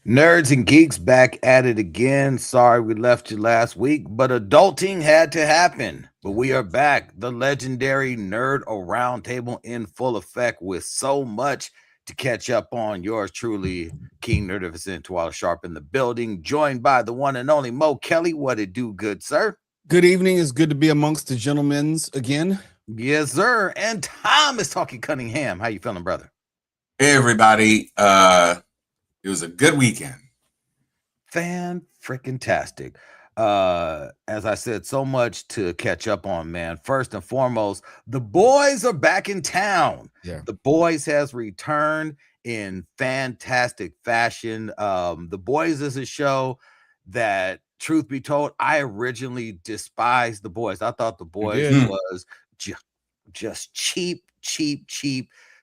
Nerds and geeks back at it again. Sorry we left you last week, but adulting had to happen. But we are back. The legendary Nerd-O-Roundtable in full effect with so much to catch up on. Yours truly, King Nerdificent Twala Sharp in the building, joined by the one and only Mo Kelly. What it do, good sir? Good evening. It's good to be amongst the gentlemen's again. Yes, sir. And Thomas Talking Cunningham. How you feeling, brother? Hey everybody. It was a good weekend. Fan-freaking-tastic. As I said, so much to catch up on, man. First and foremost, the boys are back in town. Yeah. The boys has returned in fantastic fashion. The boys is a show that, truth be told, I originally despised the boys. I thought the boys was just cheap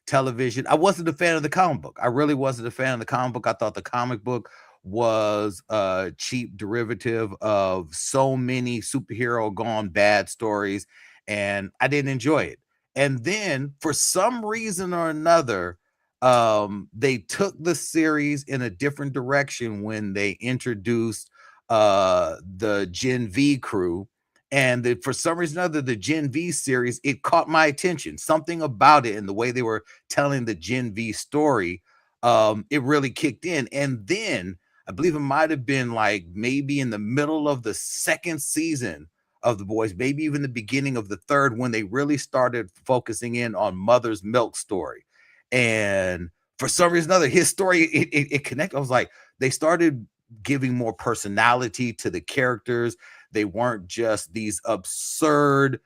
television. I wasn't a fan of the comic book. I really wasn't a fan of the comic book. I thought the comic book was a cheap derivative of so many superhero gone bad stories, and I didn't enjoy it. And then for some reason or another, they took the series in a different direction when they introduced the Gen V crew. And for some reason or other, the Gen V series, it caught my attention. Something about it and the way they were telling the Gen V story, it really kicked in. And then I believe it might have been like maybe in the middle of the second season of The Boys, maybe even the beginning of the third, when they really started focusing in on Mother's Milk story. And for some reason or other, his story, it connected. I was like, they started giving more personality to the characters. They weren't just these absurd,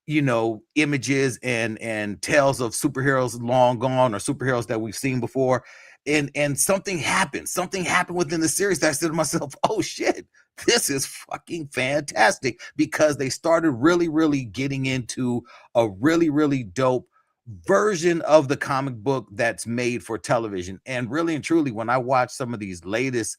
images and tales of superheroes long gone or superheroes that we've seen before. And something happened within the series that I said to myself, oh shit, this is fucking fantastic, because they started really getting into a really dope version of the comic book that's made for television. And really and truly, when I watch some of these latest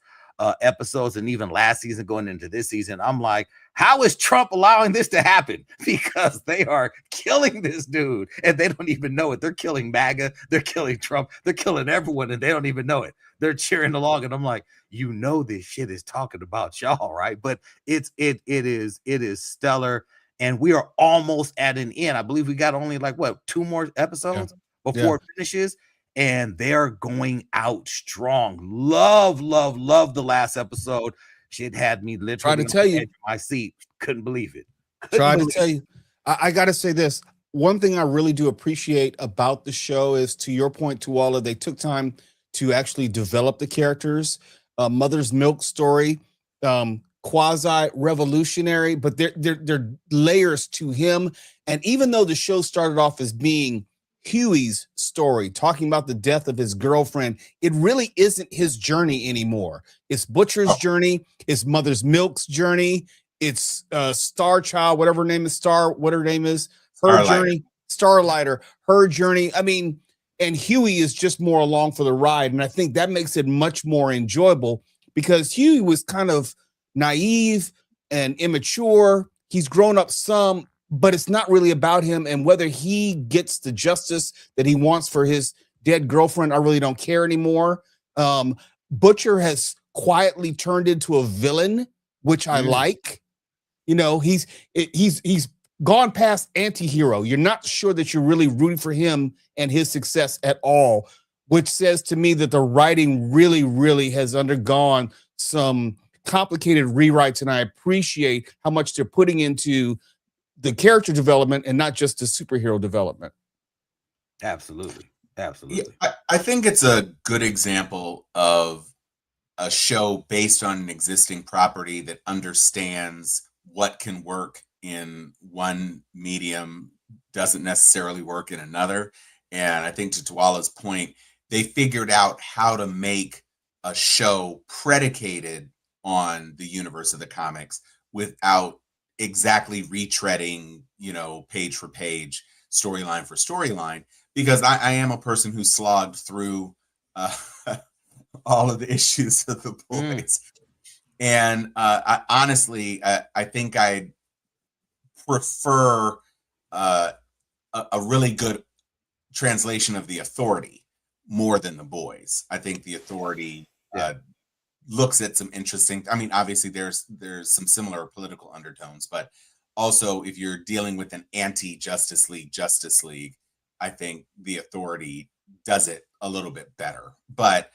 episodes and even last season going into this season, I'm like, how is Trump allowing this to happen? Because they are killing this dude and they don't even know it. They're killing MAGA, they're killing Trump, they're killing everyone and they don't even know it. They're cheering along, and I'm like, this shit is talking about y'all, right? But it is stellar, and we are almost at an end. I believe we got only like what, 2 more episodes before it finishes, and they're going out strong. Love the last episode. Shit had me literally Try to tell you, my seat. Couldn't believe it. To tell you, I got to say this. One thing I really do appreciate about the show is, to your point, Tuala, they took time to actually develop the characters. Mother's Milk story, quasi revolutionary, but there layers to him. And even though the show started off as being Huey's story, talking about the death of his girlfriend, it really isn't his journey anymore. It's Butcher's journey, it's Mother's Milk's journey, it's Star Child, whatever her name is, her journey, Starlighter, her journey. I mean, and Huey is just more along for the ride. And I think that makes it much more enjoyable, because Huey was kind of naive and immature. He's grown up some, but it's not really about him. And whether he gets the justice that he wants for his dead girlfriend, I really don't care anymore. Butcher has quietly turned into a villain, which I like. He's gone past anti-hero. You're not sure that you're really rooting for him and his success at all, which says to me that the writing really has undergone some complicated rewrites. And I appreciate how much they're putting into the character development and not just the superhero development. Absolutely. Yeah, I think it's a good example of a show based on an existing property that understands what can work in one medium doesn't necessarily work in another. And I think, to Tuala's point, they figured out how to make a show predicated on the universe of the comics without exactly retreading, page for page, storyline for storyline, because I am a person who slogged through all of the issues of The Boys. And I honestly think I prefer a really good translation of The Authority more than The Boys. I think The Authority looks at some interesting. I mean, obviously there's some similar political undertones, but also if you're dealing with an anti-Justice League, I think The Authority does it a little bit better. But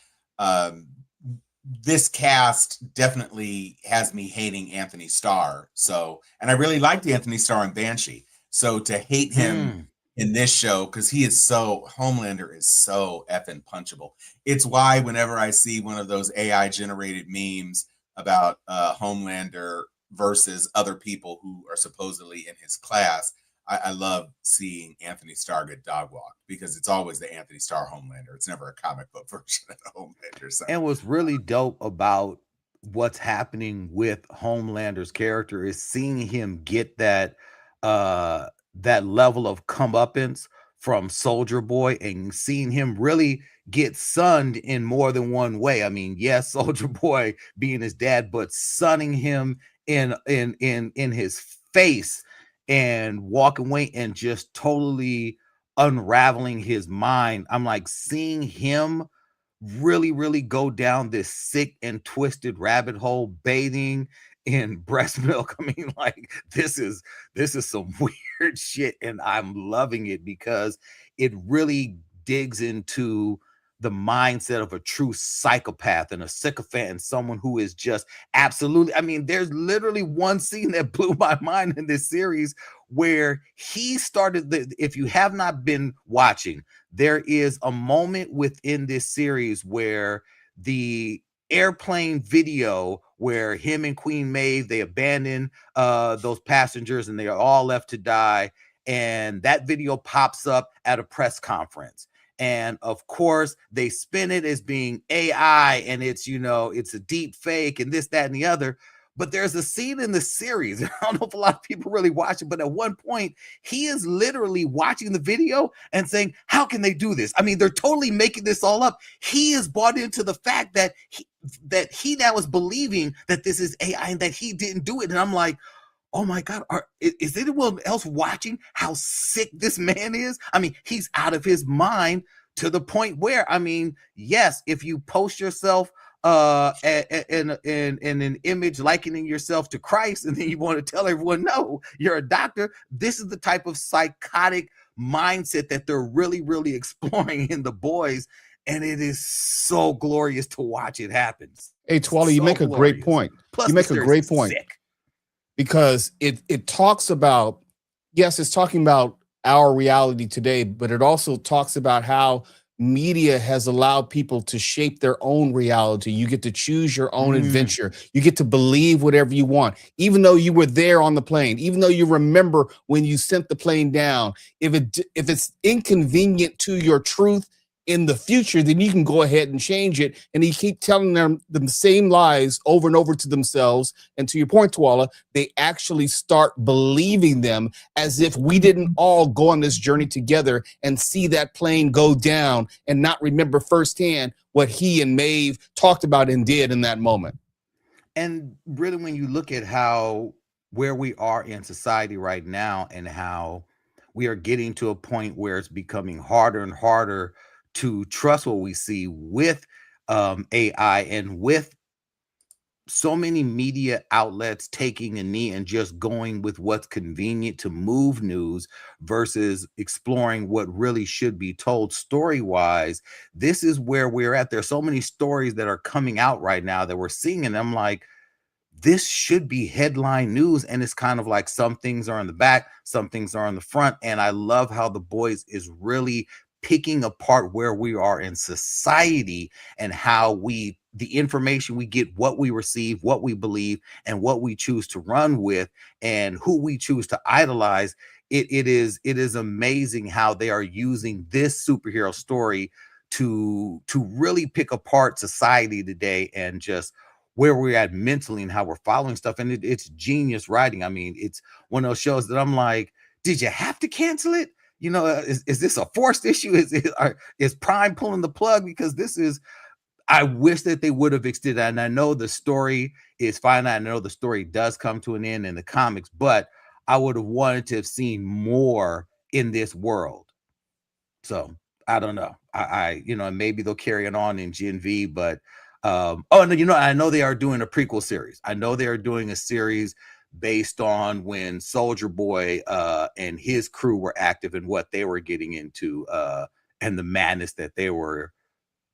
this cast definitely has me hating Anthony Starr. So, and I really liked Anthony Starr in Banshee. So to hate him in this show, because Homelander is so effing punchable. It's why whenever I see one of those AI generated memes about Homelander versus other people who are supposedly in his class, I love seeing Anthony Starr get dog walked, because it's always the Anthony Starr Homelander. It's never a comic book version of the Homelander. So. And what's really dope about what's happening with Homelander's character is seeing him get that level of comeuppance from Soldier Boy, and seeing him really get sunned in more than one way. I mean, yes, Soldier Boy being his dad, but sunning him in his face and walking away and just totally unraveling his mind. I'm like, seeing him really go down this sick and twisted rabbit hole, bathing in breast milk. I mean, like, this is some weird shit, and I'm loving it because it really digs into the mindset of a true psychopath and a sycophant, and someone who is just absolutely, I mean, there's literally one scene that blew my mind in this series where he started if you have not been watching, there is a moment within this series where the airplane video where him and Queen Maeve, they abandon those passengers and they are all left to die, and that video pops up at a press conference. And of course, they spin it as being AI, and it's, it's a deep fake and this, that, and the other. But there's a scene in the series, I don't know if a lot of people really watch it, but at one point, he is literally watching the video and saying, how can they do this? I mean, they're totally making this all up. He is bought into the fact that he now is believing that this is AI and that he didn't do it. And I'm like, oh my God, is anyone else watching how sick this man is? I mean, he's out of his mind to the point where, I mean, yes, if you post yourself in an image likening yourself to Christ, and then you want to tell everyone, no, you're a doctor, this is the type of psychotic mindset that they're really exploring in The Boys. And it is so glorious to watch it happen. Hey, Twala, you make a great point. Plus, you make a great point. Sick. Because it talks about, yes, it's talking about our reality today, but it also talks about how media has allowed people to shape their own reality. You get to choose your own adventure. You get to believe whatever you want, even though you were there on the plane, even though you remember when you sent the plane down. If it's inconvenient to your truth in the future, then you can go ahead and change it. And you keep telling them the same lies over and over to themselves. And to your point, Twala, they actually start believing them, as if we didn't all go on this journey together and see that plane go down and not remember firsthand what he and Maeve talked about and did in that moment. And really, when you look at where we are in society right now, and how we are getting to a point where it's becoming harder and harder to trust what we see with AI, and with so many media outlets taking a knee and just going with what's convenient to move news versus exploring what really should be told story-wise. This is where we're at. There's so many stories that are coming out right now that we're seeing, and I'm like, this should be headline news. And it's kind of like some things are in the back, some things are in the front. And I love how The Boys is really picking apart where we are in society, and how the information we get, what we receive, what we believe, and what we choose to run with, and who we choose to idolize. It is amazing how they are using this superhero story to really pick apart society today, and just where we're at mentally and how we're following stuff. And it's genius writing. I mean, it's one of those shows that I'm like, did you have to cancel it? Is this a forced issue? Is Prime pulling the plug? Because I wish that they would have extended that. And I know the story is fine. I know the story does come to an end in the comics, but I would have wanted to have seen more in this world. So I don't know. I maybe they'll carry it on in Gen V, but Oh, no, I know they are doing a prequel series. I know they are doing a series based on when Soldier Boy and his crew were active and what they were getting into and the madness that they were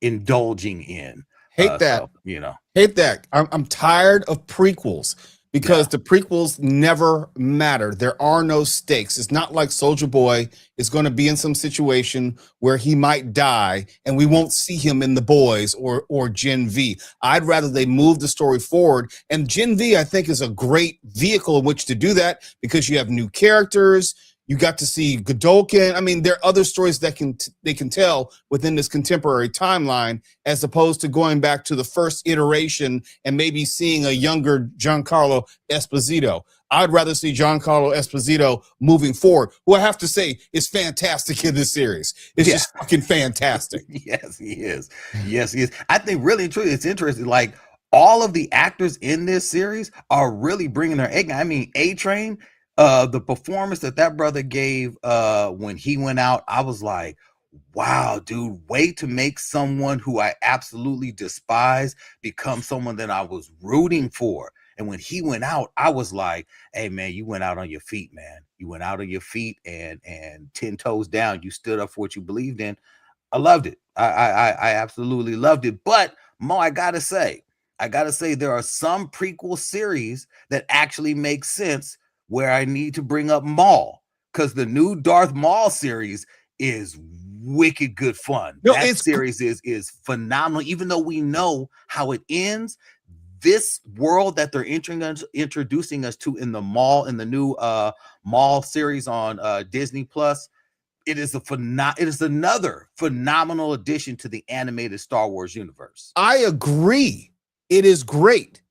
indulging in. Hate that. So, Hate that. I'm tired of prequels because the prequels never matter. There are no stakes. It's not like Soldier Boy is going to be in some situation where he might die and we won't see him in The Boys or Gen V. I'd rather they move the story forward. And Gen V, I think, is a great vehicle in which to do that because you have new characters. You got to see Godolkin. I mean, there are other stories that they can tell within this contemporary timeline, as opposed to going back to the first iteration and maybe seeing a younger Giancarlo Esposito. I'd rather see Giancarlo Esposito moving forward, who I have to say is fantastic in this series. It's just fucking fantastic. Yes, he is. Yes, he is. I think really and truly, it's interesting. Like all of the actors in this series are really bringing their egg. I mean, A-Train. The performance that brother gave when he went out, I was like, wow, dude, way to make someone who I absolutely despise become someone that I was rooting for. And when he went out, I was like, hey, man, you went out on your feet, man. You went out on your feet and 10 toes down. You stood up for what you believed in. I loved it. I absolutely loved it. But Mo, I gotta say, there are some prequel series that actually make sense where I need to bring up Maul, because the new Darth Maul series is wicked good fun. No, that series is phenomenal. Even though we know how it ends, this world that they're introducing us to in the new Maul series on Disney Plus, it is another phenomenal addition to the animated Star Wars universe. I agree. It is great.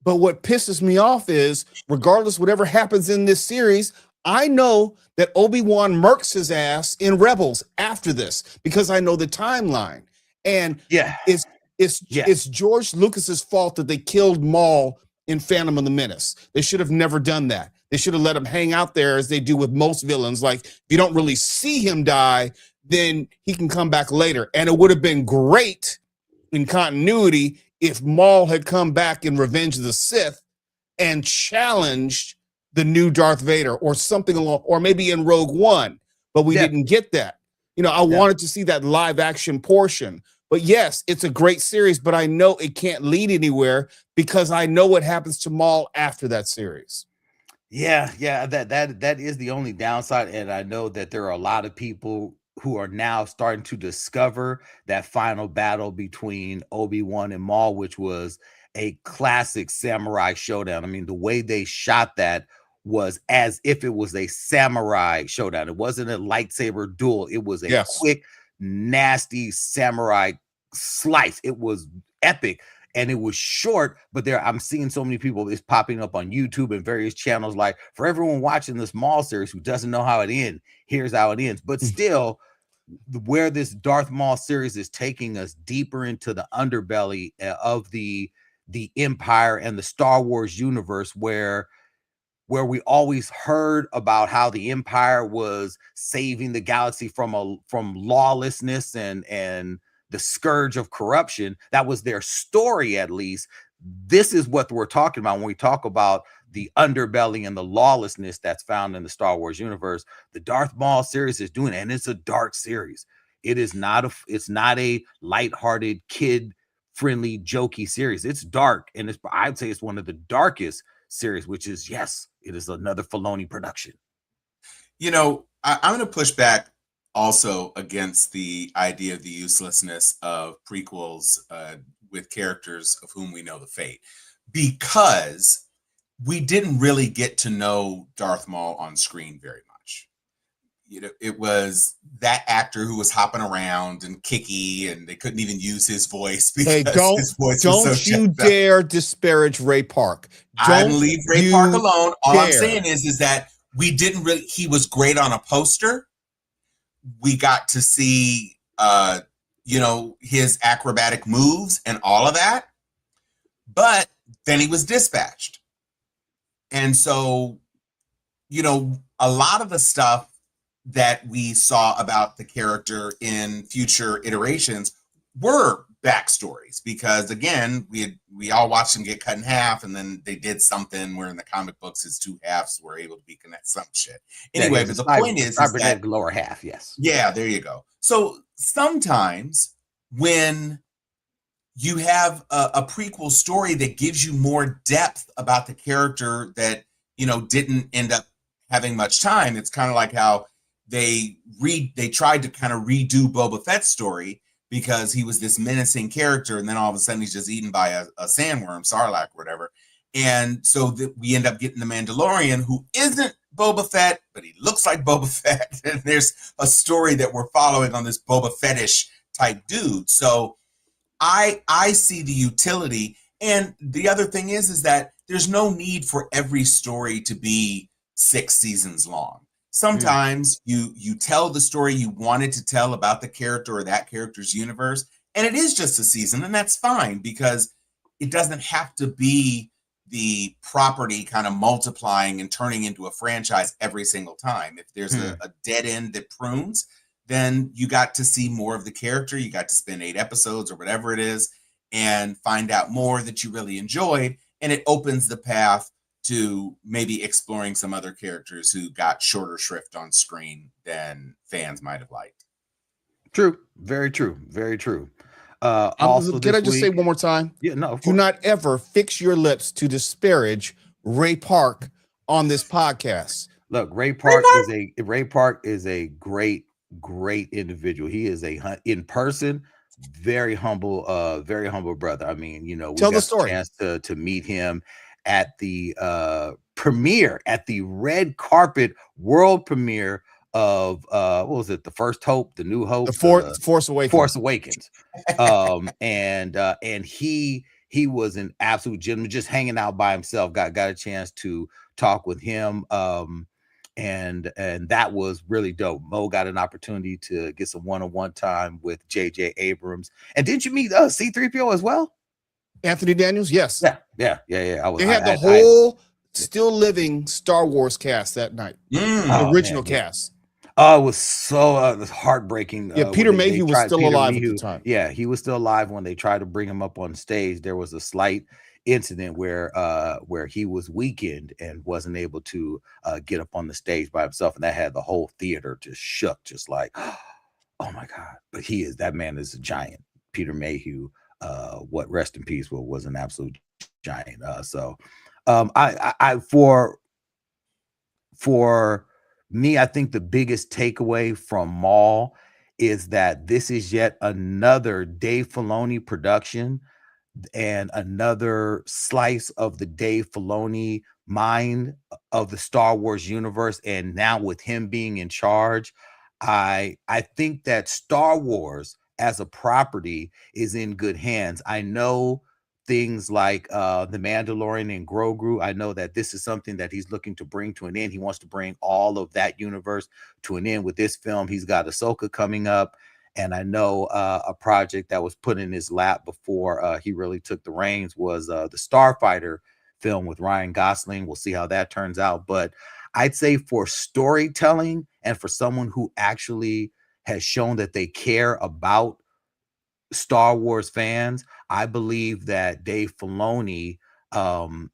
But what pisses me off is, regardless whatever happens in this series, I know that Obi-Wan murks his ass in Rebels after this because I know the timeline. And it's George Lucas's fault that they killed Maul in Phantom of the Menace. They should have never done that. They should have let him hang out there as they do with most villains. Like, if you don't really see him die, then he can come back later. And it would have been great in continuity if Maul had come back in Revenge of the Sith and challenged the new Darth Vader or something along, or maybe in Rogue One, but we didn't get that. I wanted to see that live action portion. But yes, it's a great series, but I know it can't lead anywhere because I know what happens to Maul after that series. Yeah, that is the only downside. And I know that there are a lot of people who are now starting to discover that final battle between Obi-Wan and Maul, which was a classic samurai showdown. I mean, the way they shot that was as if it was a samurai showdown. It wasn't a lightsaber duel. It was a quick, nasty samurai slice. It was epic. And it was short, but I'm seeing so many people, it's popping up on YouTube and various channels. Like, for everyone watching this Maul series who doesn't know how it ends, here's how it ends. But still, where this Darth Maul series is taking us deeper into the underbelly of the Empire and the Star Wars universe, where we always heard about how the Empire was saving the galaxy from lawlessness and the scourge of corruption. That was their story, at least. This is what we're talking about when we talk about the underbelly and the lawlessness that's found in the Star Wars universe. The Darth Maul series is doing it, and it's a dark series. It's not a lighthearted, kid-friendly, jokey series. It's dark, and I'd say it's one of the darkest series, which is, yes, it is another Filoni production. I'm going to push back also against the idea of the uselessness of prequels with characters of whom we know the fate, because we didn't really get to know Darth Maul on screen very much. It was that actor who was hopping around and kicky, and they couldn't even use his voice because his voice was so don't you dare disparage Ray Park. I leave Ray Park alone. All I'm saying is that we didn't really. He was great on a poster. We got to see, his acrobatic moves and all of that. But then he was dispatched. And so, a lot of the stuff that we saw about the character in future iterations were backstories, because again, we all watched them get cut in half, and then they did something where in the comic books his two halves were able to be connected, some shit. Anyway, Yeah, but the point is that cybernetic lower half, yes. Yeah, there you go. So sometimes when you have a prequel story that gives you more depth about the character that, you know, didn't end up having much time, it's kind of like how they tried to kind of redo Boba Fett's story, because he was this menacing character, and then all of a sudden he's just eaten by a sandworm, Sarlacc, or whatever. And so we end up getting the Mandalorian, who isn't Boba Fett, but he looks like Boba Fett. And there's a story that we're following on this Boba Fettish type dude. So I see the utility. And the other thing is that there's no need for every story to be 6 seasons long. Sometimes you tell the story you wanted to tell about the character or that character's universe, and it is just a season, and that's fine, because it doesn't have to be the property kind of multiplying and turning into a franchise every single time. If there's a dead end that prunes, then you got to see more of the character. You got to spend 8 episodes or whatever it is and find out more that you really enjoyed, and it opens the path to maybe exploring some other characters who got shorter shrift on screen than fans might have liked. True. Very true. Very true. Also, can I just say one more time? Yeah, no. Do not ever fix your lips to disparage Ray Park on this podcast. Look, Ray Park is a great individual. He is in person, very humble brother. I mean, you know, we Tell got the story. chance to meet him at the premiere, at the red carpet world premiere of what was it, the First Hope, the New Hope, the Force Awakens. And he was an absolute gentleman, just hanging out by himself. Got a chance to talk with him, and that was really dope. Mo got an opportunity to get some one-on-one time with J.J. Abrams. And didn't you meet C-3PO as well? Anthony Daniels, yes. Yeah. They had the whole still living Star Wars cast that night. The original cast. Oh, it was so heartbreaking. Yeah, Peter Mayhew was still alive at the time. Yeah, he was still alive when they tried to bring him up on stage. There was a slight incident where he was weakened and wasn't able to get up on the stage by himself, and that had the whole theater just shook, just like, oh my God. But that man is a giant. Peter Mayhew. Rest in peace, was an absolute giant. For me, I think the biggest takeaway from Maul is that this is yet another Dave Filoni production and another slice of the Dave Filoni mind of the Star Wars universe. And now with him being in charge, I think that Star Wars as a property is in good hands. I know things like the Mandalorian and Grogu. I know that this is something that he's looking to bring to an end. He wants to bring all of that universe to an end with this film. He's got Ahsoka coming up, and I know a project that was put in his lap before he really took the reins was the Starfighter film with Ryan Gosling. We'll see how that turns out. But I'd say for storytelling and for someone who actually has shown that they care about Star Wars fans, I believe that Dave Filoni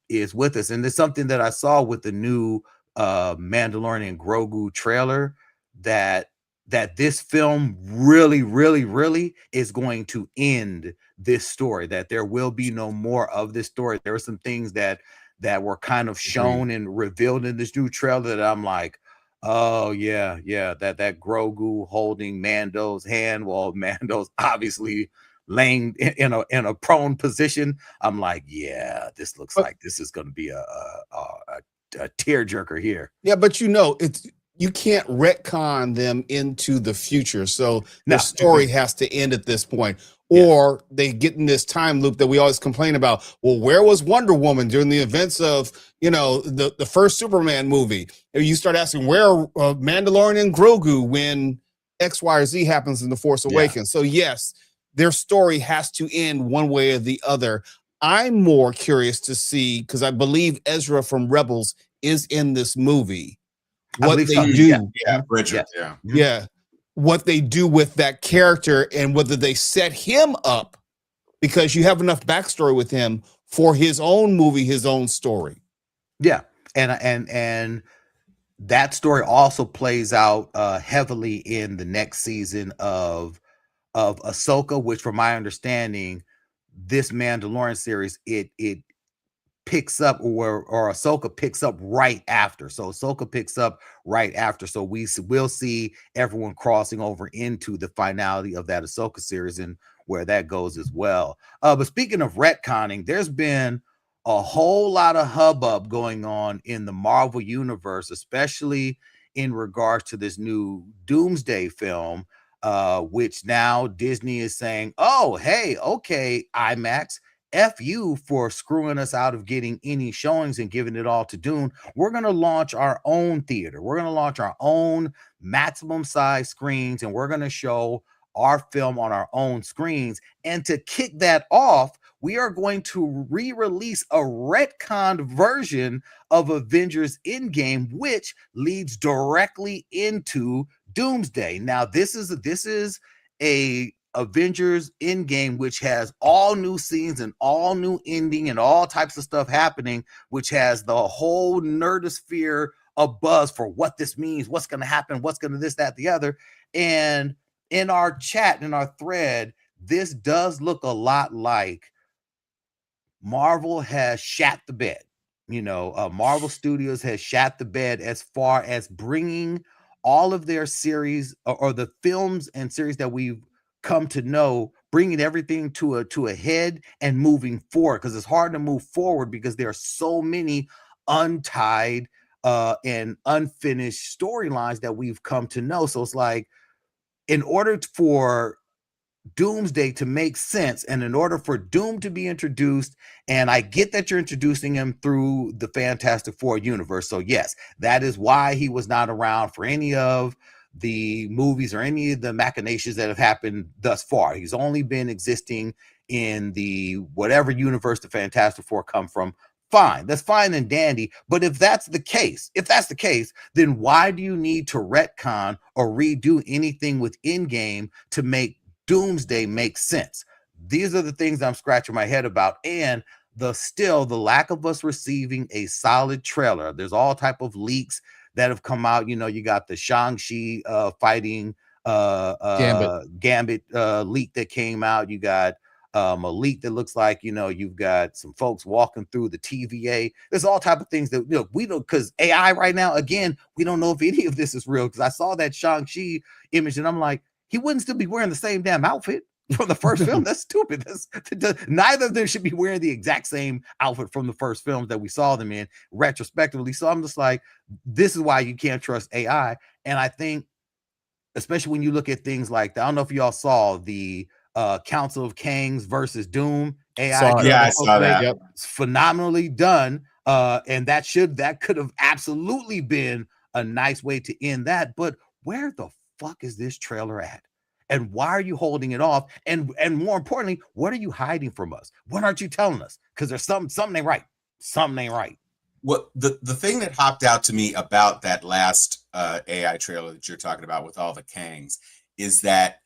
is with us. And there's something that I saw with the new Mandalorian and Grogu trailer that this film really, really, really is going to end this story, that there will be no more of this story. There are some things that were kind of shown and revealed in this new trailer that I'm like, oh yeah, that Grogu holding Mando's hand while Mando's obviously laying in a prone position. I'm like, yeah, this looks like this is going to be a tearjerker here. Yeah, but you can't retcon them into the future, so the story has to end at this point. Or they get in this time loop that we always complain about. Well, where was Wonder Woman during the events of, the first Superman movie? And you start asking, where are Mandalorian and Grogu when X, Y, or Z happens in The Force Awakens? So yes, their story has to end one way or the other. I'm more curious to see, because I believe Ezra from Rebels is in this movie, what they do. Yeah, Bridget. Yeah. What they do with that character and whether they set him up because you have enough backstory with him for his own movie, his own story. Yeah, and that story also plays out heavily in the next season of Ahsoka, which, from my understanding, this Mandalorian series it picks up, or Ahsoka picks up right after. So Ahsoka picks up right after. So we'll see everyone crossing over into the finality of that Ahsoka series and where that goes as well. But speaking of retconning, there's been a whole lot of hubbub going on in the Marvel universe, especially in regards to this new Doomsday film, which now Disney is saying, oh, hey, okay, IMAX, F you for screwing us out of getting any showings and giving it all to Dune. We're going to launch our own theater. We're going to launch our own maximum size screens, and we're going to show our film on our own screens. And to kick that off, we are going to re-release a retconned version of Avengers Endgame, which leads directly into Doomsday. Now, this is a Avengers Endgame, which has all new scenes and all new ending and all types of stuff happening, which has the whole nerdosphere a buzz for what this means, what's going to happen, what's going to this, that, the other. And in our chat, in our thread, this does look a lot like Marvel has shat the bed. Marvel Studios has shat the bed as far as bringing all of their series or the films and series that we've come to know, bringing everything to a head and moving forward, because it's hard to move forward because there are so many untied and unfinished storylines that we've come to know. So it's like, in order for Doomsday to make sense, and in order for Doom to be introduced, and I get that you're introducing him through the Fantastic Four universe, so yes, that is why he was not around for any of the movies or any of the machinations that have happened thus far. He's only been existing in the whatever universe the Fantastic Four come from. Fine, that's fine and dandy. But if that's the case, then why do you need to retcon or redo anything with Endgame to make Doomsday make sense? These are the things I'm scratching my head about. And the lack of us receiving a solid trailer. There's all type of leaks that have come out. You got the Shang-Chi fighting Gambit leak that came out. You got a leak that looks like, you've got some folks walking through the TVA. There's all type of things that we don't, because AI right now, again, we don't know if any of this is real, because I saw that Shang-Chi image and I'm like, he wouldn't still be wearing the same damn outfit from the first film. That's stupid. Neither of them should be wearing the exact same outfit from the first films that we saw them in retrospectively. So I'm just like, this is why you can't trust AI. And I think, especially when you look at things like that, I don't know if y'all saw the Council of Kangs versus Doom AI. Yeah, I saw that. Yep. It's phenomenally done. And that could have absolutely been a nice way to end that. But where the fuck is this trailer at? And why are you holding it off? And more importantly, what are you hiding from us? What aren't you telling us? Because there's something ain't right. Something ain't right. What the thing that hopped out to me about that last AI trailer that you're talking about with all the Kangs is that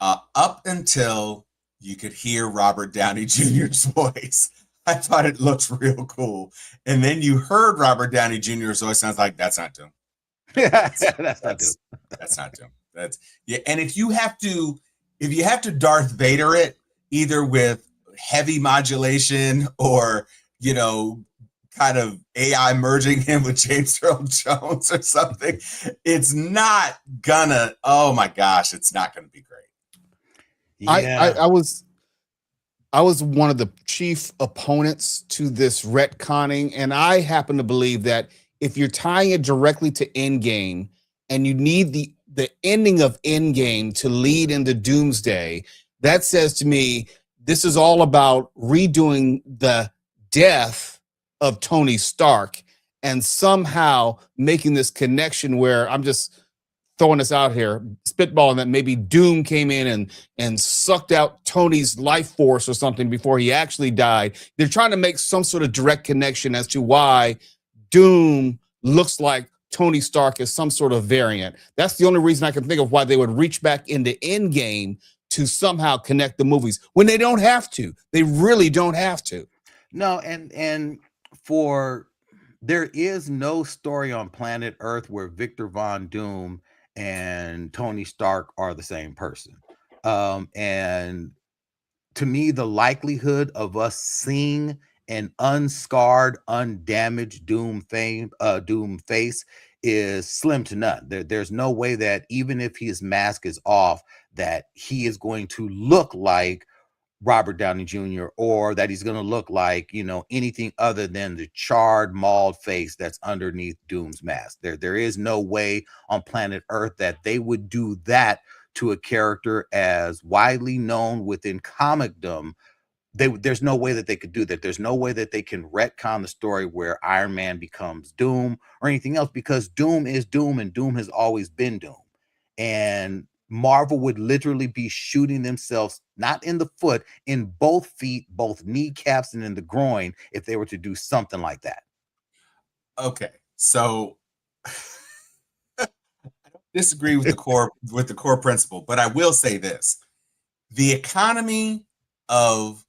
up until you could hear Robert Downey Jr.'s voice, I thought it looked real cool. And then you heard Robert Downey Jr.'s voice, sounds like that's not Doom. That's not Doom. That's not Doom. That's yeah. And if you have to Darth Vader it, either with heavy modulation or kind of AI merging him with James Earl Jones or something, it's not gonna. Oh my gosh, it's not gonna be great. Yeah. I was one of the chief opponents to this retconning, and I happen to believe that if you're tying it directly to Endgame and you need the ending of Endgame to lead into Doomsday, that says to me this is all about redoing the death of Tony Stark and somehow making this connection where I'm just throwing this out here, spitballing that maybe Doom came in and sucked out Tony's life force or something before he actually died. They're trying to make some sort of direct connection as to why Doom looks like Tony Stark is some sort of variant. That's the only reason I can think of why they would reach back into Endgame to somehow connect the movies when they don't have to. They really don't have to. No, and for there is no story on planet Earth where Victor Von Doom and Tony Stark are the same person. And to me, the likelihood of us seeing an unscarred, undamaged Doom face is slim to none. There's no way that even if his mask is off, that he is going to look like Robert Downey Jr. or that he's going to look like, anything other than the charred, mauled face that's underneath Doom's mask. There is no way on planet Earth that they would do that to a character as widely known within comicdom. There's no way that they could do that. There's no way that they can retcon the story where Iron Man becomes Doom or anything else, because Doom is Doom and Doom has always been Doom. And Marvel would literally be shooting themselves, not in the foot, in both feet, both kneecaps, and in the groin if they were to do something like that. Okay, so I don't disagree with the core principle, but I will say this: the economy of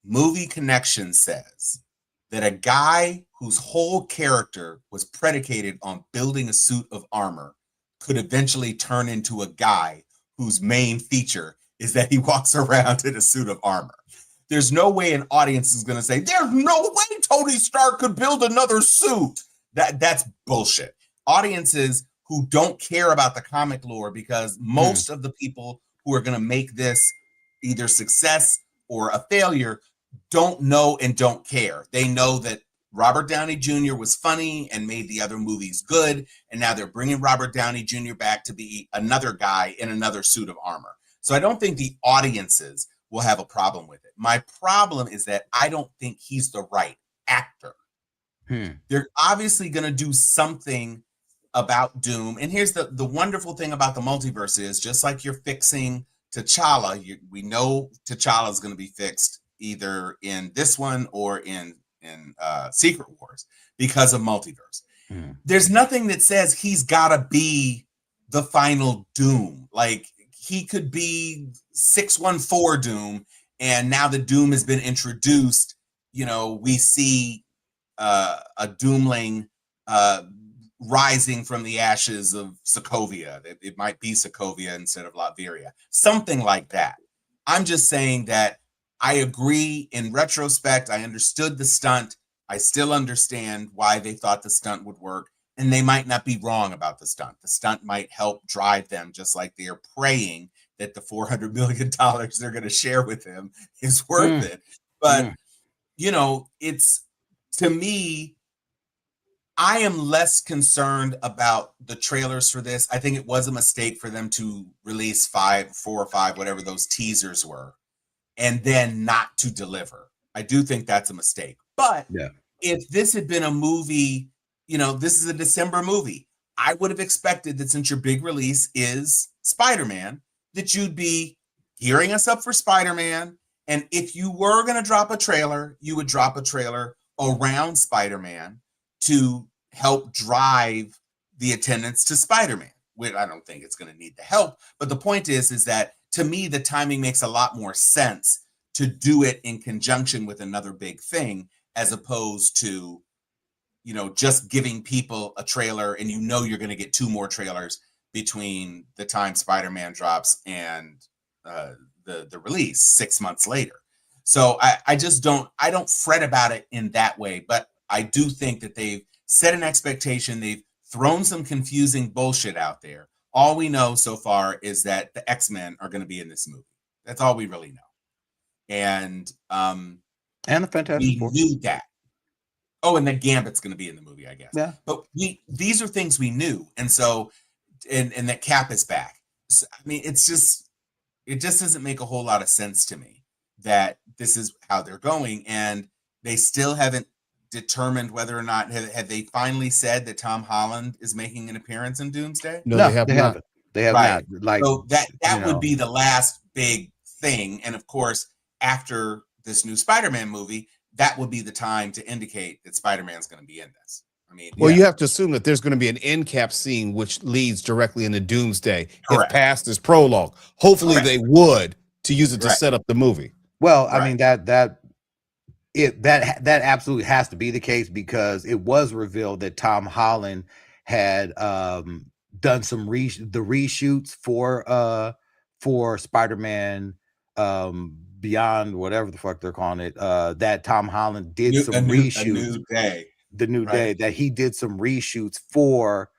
movie connection says that a guy whose whole character was predicated on building a suit of armor could eventually turn into a guy whose main feature is that he walks around in a suit of armor. There's no way an audience is going to say, there's no way Tony Stark could build another suit. That's bullshit. Audiences who don't care about the comic lore, because most of the people who are going to make this either success or a failure don't know and don't care. They know that Robert Downey Jr. was funny and made the other movies good, and now they're bringing Robert Downey Jr. back to be another guy in another suit of armor. So I don't think the audiences will have a problem with it. My problem is that I don't think he's the right actor. They're obviously going to do something about Doom. And here's the wonderful thing about the multiverse is, just like you're fixing T'Challa, we know T'Challa is going to be fixed either in this one or in Secret Wars because of multiverse. There's nothing that says he's got to be the final Doom. Like, he could be 614 Doom, and now the Doom has been introduced. We see a Doomling rising from the ashes of Sokovia. It might be Sokovia instead of Latveria, something like that. I'm just saying that I agree. In retrospect, I understood the stunt. I still understand why they thought the stunt would work, and they might not be wrong about the stunt. The stunt might help drive them, just like they are praying that the $400 million they're going to share with him is worth it. But, it's, to me, I am less concerned about the trailers for this. I think it was a mistake for them to release 4 or 5, whatever those teasers were, and then not to deliver. I do think that's a mistake. But if this had been a movie, this is a December movie, I would have expected that since your big release is Spider-Man, that you'd be gearing us up for Spider-Man. And if you were going to drop a trailer, you would drop a trailer around Spider-Man to help drive the attendance to Spider-Man. Which I don't think it's going to need the help. But the point is that, to me, the timing makes a lot more sense to do it in conjunction with another big thing, as opposed to, just giving people a trailer and you're going to get 2 more trailers between the time Spider-Man drops and the release 6 months later. So I don't fret about it in that way, but I do think that they've set an expectation. They've thrown some confusing bullshit out there. All we know so far is that the X-Men are going to be in this movie. That's all we really know. And the Fantastic Four. We knew that. Oh, and then Gambit's going to be in the movie, I guess. Yeah. But these are things we knew. And so, and that Cap is back. So, I mean, it just doesn't make a whole lot of sense to me that this is how they're going. And they still haven't determined whether or not, have they finally said that Tom Holland is making an appearance in Doomsday? No, they haven't. They have not. Like, so that would be the last big thing. And of course, after this new Spider-Man movie, that would be the time to indicate that Spider-Man's going to be in this. I mean, well, you have to assume that there's going to be an end cap scene which leads directly into Doomsday. Correct. If past is prologue. Hopefully Correct. they would, to use it to Right. set up the movie. Well, I Right. mean that absolutely has to be the case, because it was revealed that Tom Holland had done some the reshoots for Spider-Man Beyond, whatever the fuck they're calling it, that Tom Holland did some a reshoots, new day. the new Right. day, that he did some reshoots for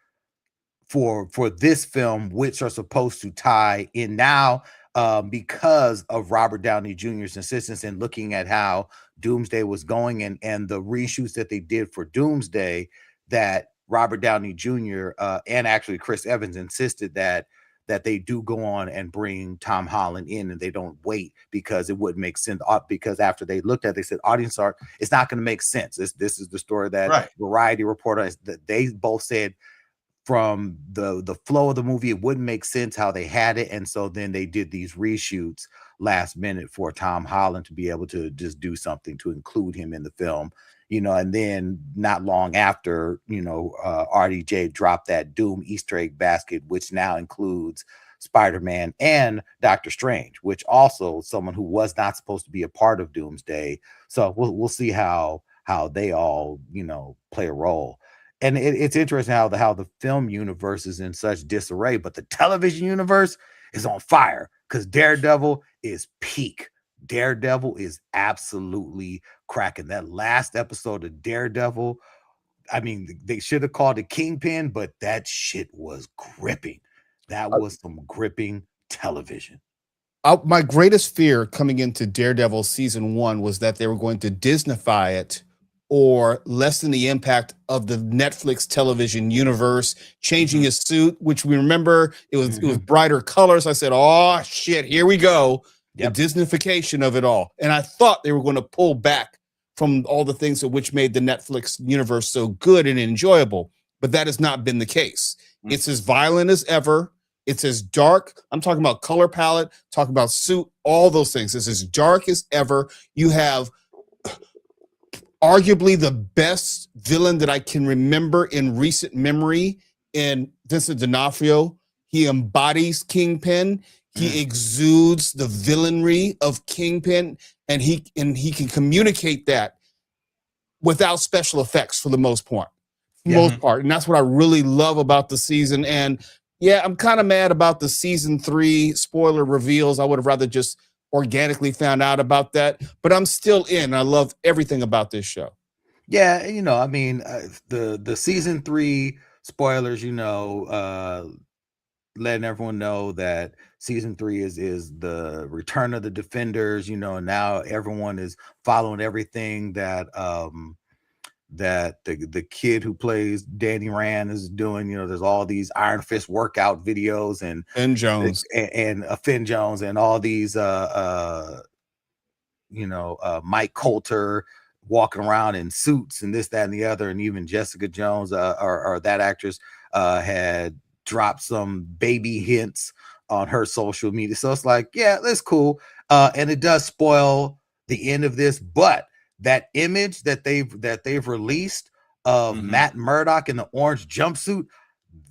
this film, which are supposed to tie in now, because of Robert Downey Jr.'s insistence in looking at how Doomsday was going, and the reshoots that they did for Doomsday, that Robert Downey Jr. And actually Chris Evans insisted that they do go on and bring Tom Holland in, and they don't wait, because it wouldn't make sense. Because after they looked at it, they said audience art, it's not going to make sense. This is the story that Right. Variety reported that they both said, from the flow of the movie, it wouldn't make sense how they had it. And so then they did these reshoots last minute for Tom Holland to be able to just do something to include him in the film, and then not long after, RDJ dropped that Doom Easter egg basket, which now includes Spider-Man and Doctor Strange, which also someone who was not supposed to be a part of Doomsday. So we'll see how they all, play a role. And it's interesting how the film universe is in such disarray, but the television universe is on fire, because Daredevil is peak. Daredevil is absolutely cracking. That last episode of Daredevil, I mean, they should have called it Kingpin, but that shit was gripping. That was some gripping television. My greatest fear coming into Daredevil season 1 was that they were going to Disneyfy it, or lessen the impact of the Netflix television universe, changing his suit, which we remember it was brighter colors. I said, oh shit, here we go. Yep. The Disneyfication of it all. And I thought they were going to pull back from all the things which made the Netflix universe so good and enjoyable, but that has not been the case. It's as violent as ever. It's as dark. I'm talking about color palette, talking about suit, all those things. It's as dark as ever. You have arguably the best villain that I can remember in recent memory in Vincent D'Onofrio. He embodies Kingpin. He exudes the villainry of Kingpin, and he can communicate that without special effects for the most part. And that's what I really love about the season. And yeah, I'm kind of mad about the season 3 spoiler reveals. I would have rather just organically found out about that, but I'm still in. I love everything about this show. Yeah, I mean, the season 3 spoilers, letting everyone know that season 3 is the return of the Defenders. Now everyone is following everything that the kid who plays Danny Rand is doing. There's all these Iron Fist workout videos, and Finn Jones and Finn Jones, and all these Mike Coulter walking around in suits, and this, that, and the other. And even Jessica Jones, or that actress, had dropped some baby hints on her social media. So it's like, yeah, that's cool. And it does spoil the end of this, but that image that they've released of Matt Murdock in the orange jumpsuit,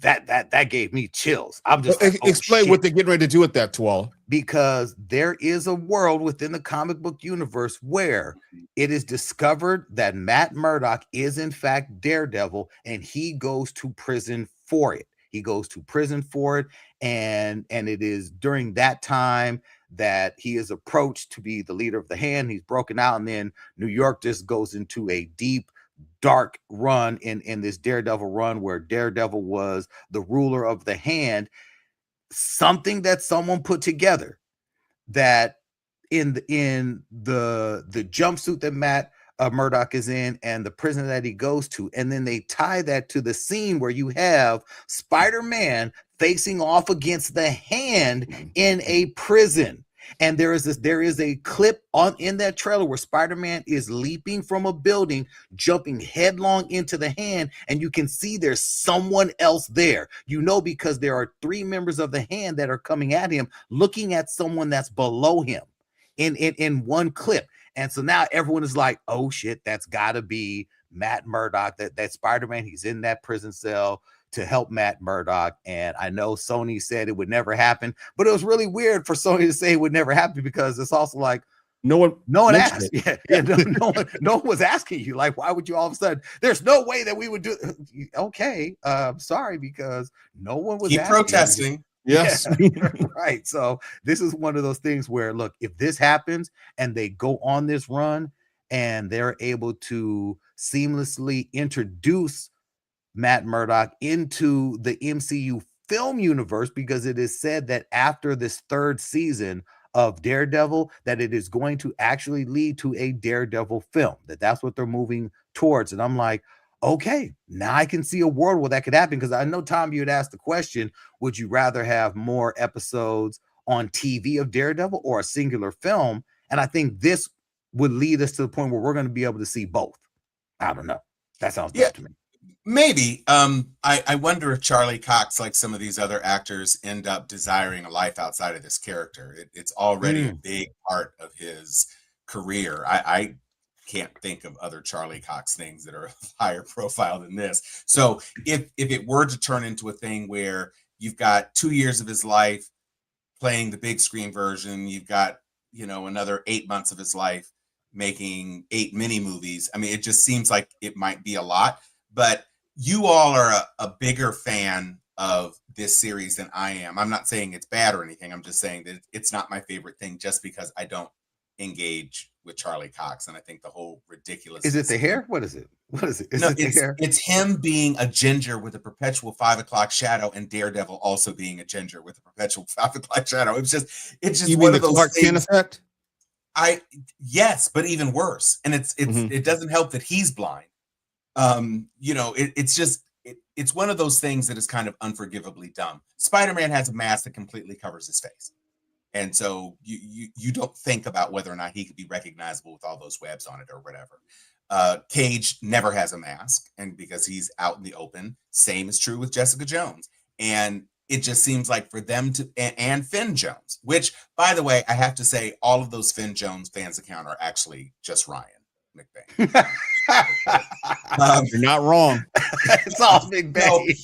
that gave me chills. I'm just like, explain what they're getting ready to do with that, Tuala. Because there is a world within the comic book universe where it is discovered that Matt Murdock is in fact Daredevil, and he goes to prison for it. And it is during that time that he is approached to be the leader of the Hand. He's broken out, and then New York just goes into a deep, dark run in this Daredevil run, where Daredevil was the ruler of the Hand. Something that someone put together, that in the jumpsuit that Matt Murdock is in, and the prison that he goes to, and then they tie that to the scene where you have Spider-Man facing off against the Hand in a prison. And there is a clip in that trailer where Spider-Man is leaping from a building, jumping headlong into the Hand, and you can see there's someone else there. Because there are 3 members of the Hand that are coming at him, looking at someone that's below him in one clip. And so now everyone is like, oh shit, that's gotta be Matt Murdock, that Spider-Man. He's in that prison cell to help Matt Murdock. And I know Sony said it would never happen, but it was really weird for Sony to say it would never happen, because it's also like, no one asked. it. No one was asking you. Like, why would you all of a sudden? There's no way that we would do. Okay, sorry, because no one was. Keep protesting. Yes, right. So this is one of those things where, look, if this happens and they go on this run and they're able to seamlessly introduce Matt Murdock into the MCU film universe, because it is said that after this third season of Daredevil, that it is going to actually lead to a Daredevil film, that's what they're moving towards. And I'm like, okay, now I can see a world where that could happen. Because I know, Tom, you had asked the question, would you rather have more episodes on TV of Daredevil or a singular film? And I think this would lead us to the point where we're going to be able to see both. I don't know. That sounds good to me. Maybe. I wonder if Charlie Cox, like some of these other actors, end up desiring a life outside of this character. It's already a big part of his career. I can't think of other Charlie Cox things that are higher profile than this. So if it were to turn into a thing where you've got 2 years of his life playing the big screen version, you've got, another 8 months of his life making 8 mini movies. I mean, it just seems like it might be a lot. But you all are a bigger fan of this series than I am. I'm not saying it's bad or anything. I'm just saying that it's not my favorite thing, just because I don't engage with Charlie Cox. And I think the whole ridiculous. Is it the hair? What is it? Is No, it the hair? It's him being a ginger with a perpetual 5 o'clock shadow, and Daredevil also being a ginger with a perpetual 5 o'clock shadow. It's just you one mean of the those Clark Kent things. effect? Yes, but even worse. And it doesn't help that he's blind. It's one of those things that is kind of unforgivably dumb. Spider-Man has a mask that completely covers his face, and so you don't think about whether or not he could be recognizable with all those webs on it or whatever. Cage never has a mask, and because he's out in the open. Same is true with Jessica Jones, and it just seems like for them to and Finn Jones, which, by the way, I have to say, all of those Finn Jones fans account are actually just Ryan McBain. You're not wrong. It's all McBain.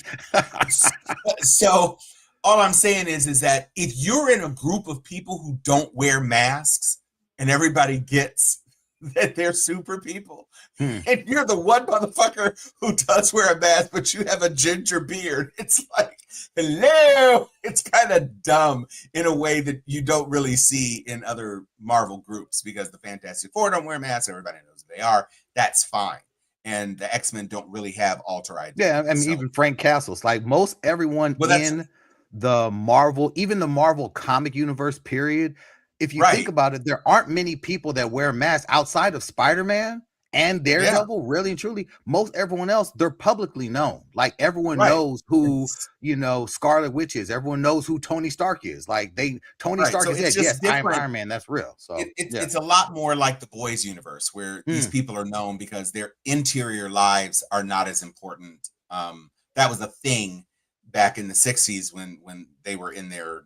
So all I'm saying is that if you're in a group of people who don't wear masks and everybody gets that they're super people, and you're the one motherfucker who does wear a mask, but you have a ginger beard, it's like, hello. It's kind of dumb in a way that you don't really see in other Marvel groups, because the Fantastic Four don't wear masks. Everybody knows who they are. That's fine. And the X-Men don't really have alter identity. Yeah, I mean, even Frank Castle's, like most everyone in the Marvel, even the Marvel comic universe, period. If you think about it, there aren't many people that wear masks outside of Spider-Man and Daredevil, really and truly. Most everyone else, they're publicly known. Like, everyone knows who, Scarlet Witch is. Everyone knows who Tony Stark is. Like, Tony Stark is dead. Yes, I am Iron Man. That's real. So it's a lot more like the Boys universe, where these people are known because their interior lives are not as important. That was a thing back in the 60s when they were in their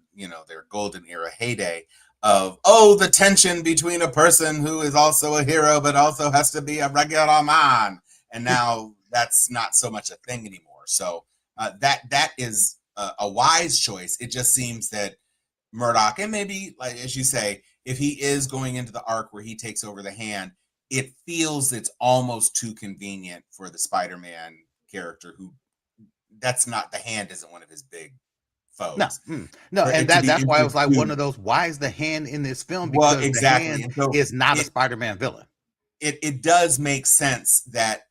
golden era heyday of, the tension between a person who is also a hero but also has to be a regular man, and now that's not so much a thing anymore. So that is a wise choice. It just seems that Murdock, and maybe, like as you say, if he is going into the arc where he takes over the hand, it feels it's almost too convenient for the Spider-Man character, who that's not, the hand isn't one of his big foes. No, and that's why I was like, one of those, why is the hand in this film? Because the hand is not a Spider-Man villain. It does make sense that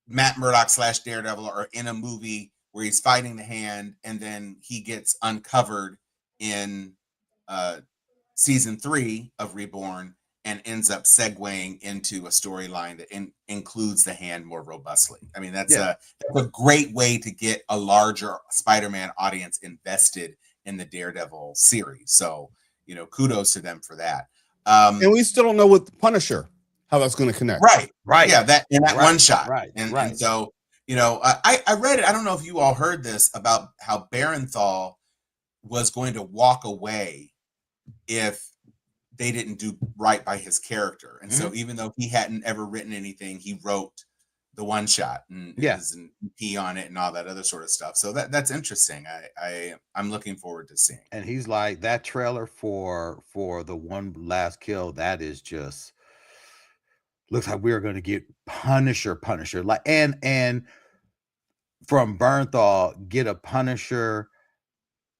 Matt Murdock / Daredevil are in a movie where he's fighting the hand, and then he gets uncovered in season 3 of Reborn, and ends up segueing into a storyline that includes the hand more robustly. I mean, that's a great way to get a larger Spider-Man audience invested in the Daredevil series. So, kudos to them for that. And we still don't know with the Punisher how that's going to connect. Right. Yeah, that one shot. And so, I read it. I don't know if you all heard this about how Barenthal was going to walk away if they didn't do right by his character. And so even though he hadn't ever written anything, he wrote one shot and Yeah. is an EP on it and all that other sort of stuff. So that's interesting. I'm looking forward to seeing. And he's like, that trailer for the One Last Kill, that is just looks like we're going to get Punisher like, and from Bernthal get a Punisher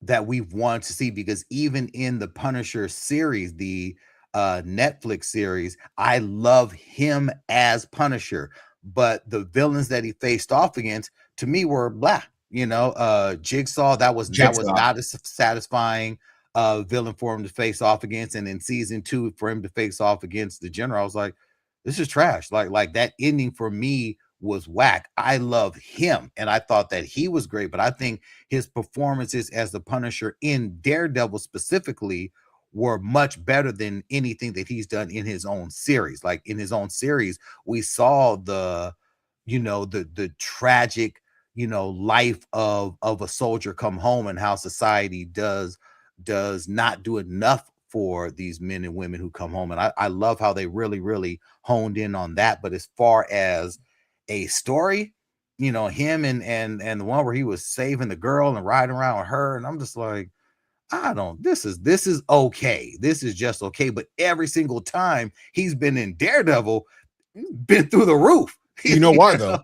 that we've wanted to see, because even in the Punisher series, the Netflix series, I love him as Punisher, but the villains that he faced off against to me were blah. Jigsaw, that was not a satisfying villain for him to face off against, and in season 2 for him to face off against the General, I was like, this is trash. Like that ending for me was whack. I love him, and I thought that he was great, but I think his performances as the Punisher in Daredevil specifically were much better than anything that he's done in his own series. Like in his own series, we saw the tragic, life of a soldier come home, and how society does not do enough for these men and women who come home. And I love how they really, really honed in on that. But as far as a story, him and the one where he was saving the girl and riding around with her, and I'm just like, this is okay. This is just okay. But every single time he's been in Daredevil, been through the roof. You know why, though?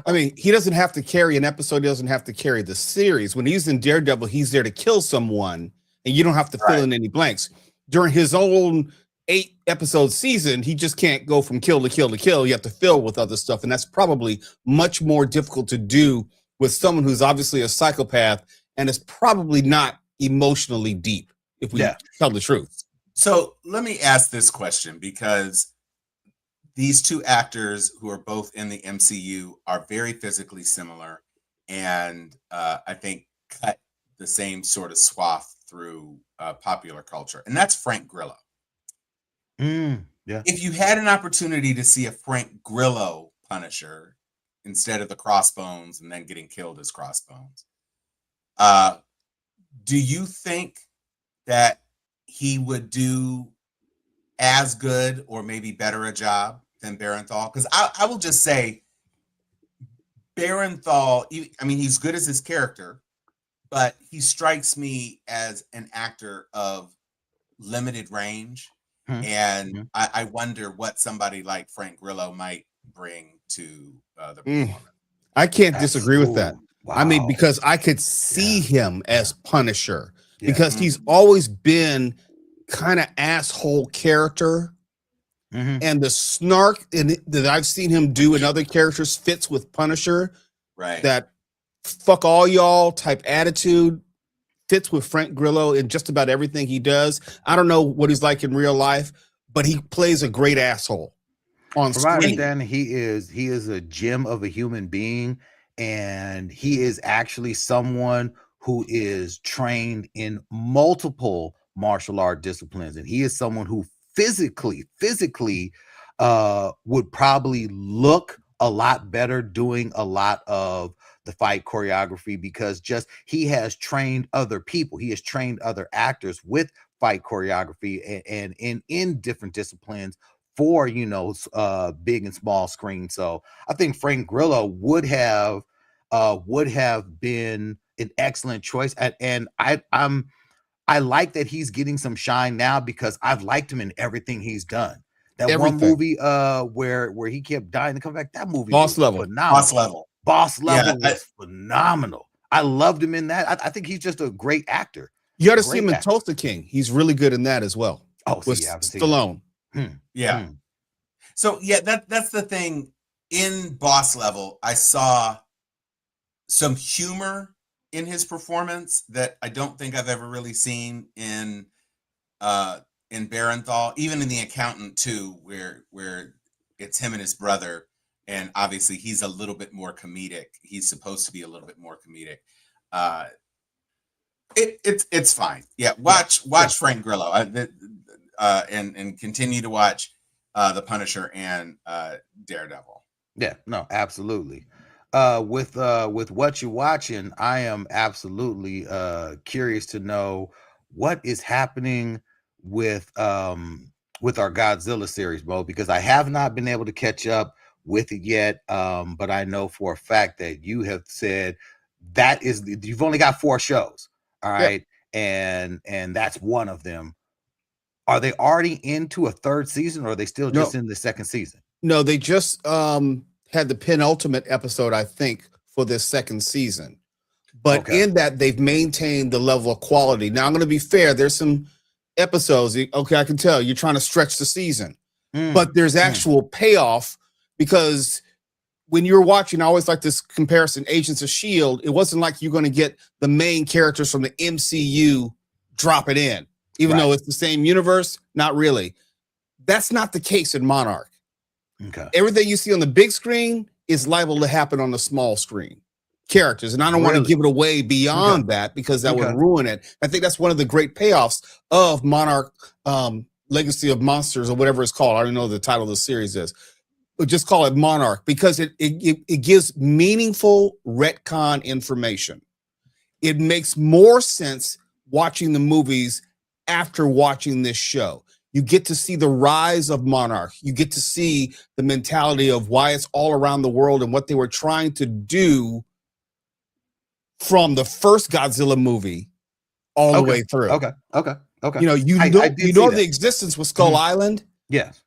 I mean, he doesn't have to carry an episode. He doesn't have to carry the series. When he's in Daredevil, he's there to kill someone, and you don't have to fill in any blanks. During his own 8-episode season, he just can't go from kill to kill to kill. You have to fill with other stuff, and that's probably much more difficult to do with someone who's obviously a psychopath and is probably not emotionally deep, if we tell the truth. So let me ask this question, because these two actors who are both in the MCU are very physically similar, and I think cut the same sort of swath through popular culture, and that's Frank Grillo. Yeah. If you had an opportunity to see a Frank Grillo Punisher instead of the Crossbones and then getting killed as Crossbones, do you think that he would do as good or maybe better a job than Barenthal? Because I will just say, Barenthal, I mean, he's good as his character, but he strikes me as an actor of limited range. And I wonder what somebody like Frank Grillo might bring to the performance. I can't disagree with that. Wow. I mean, because I could see him as Punisher, because he's always been kind of asshole character, and the snark that I've seen him do in other characters fits with Punisher. Right. That fuck all y'all type attitude fits with Frank Grillo in just about everything he does. I don't know what he's like in real life, but he plays a great asshole on screen. From my understanding, he is a gem of a human being, and he is actually someone who is trained in multiple martial art disciplines, and he is someone who physically would probably look a lot better doing a lot of the fight choreography, because he has trained other people, he has trained other actors with fight choreography and in different disciplines for big and small screen. So I think Frank Grillo would have been an excellent choice, and I like that he's getting some shine now, because I've liked him in everything he's done. That one movie where he kept dying to come back, that movie Boss Level. Phenomenal. Boss Level was phenomenal. I loved him in that. I think he's just a great actor. You got to see him in Tulsa King. He's really good in that as well. With Stallone. So that's the thing. In Boss Level, I saw some humor in his performance that I don't think I've ever really seen in Barenthal, even in The Accountant too, where it's him and his brother, and obviously he's a little bit more comedic. He's supposed to be a little bit more comedic. It's fine. Yeah, watch Frank Grillo, and continue to watch The Punisher and Daredevil. Yeah, no, absolutely. With what you're watching, I am absolutely curious to know what is happening with our Godzilla series, Mo, because I have not been able to catch up with it yet, but I know for a fact that you have said that is you've only got 4 shows, all Yep. right, and that's one of them. Are they already into a 3rd season, or are they still just in the 2nd season? No, they just had the penultimate episode, I think, for this 2nd season. But in that, they've maintained the level of quality. Now, I'm going to be fair. There's some episodes. Okay, I can tell you're trying to stretch the season, but there's actual payoff, because when you're watching, I always like this comparison, Agents of S.H.I.E.L.D., it wasn't like you're going to get the main characters from the MCU drop it in, even though it's the same universe. Not really. That's not the case in Monarch. Okay. Everything you see on the big screen is liable to happen on the small screen characters. And I don't want to give it away beyond that, because that would ruin it. I think that's one of the great payoffs of Monarch, Legacy of Monsters, or whatever it's called. I don't know the title of the series is. But just call it Monarch, because it gives meaningful retcon information. It makes more sense watching the movies after watching this show. You get to see the rise of Monarch. You get to see the mentality of why it's all around the world and what they were trying to do from the first Godzilla movie all the way through. Okay. You know, the existence was Skull Island. Yes.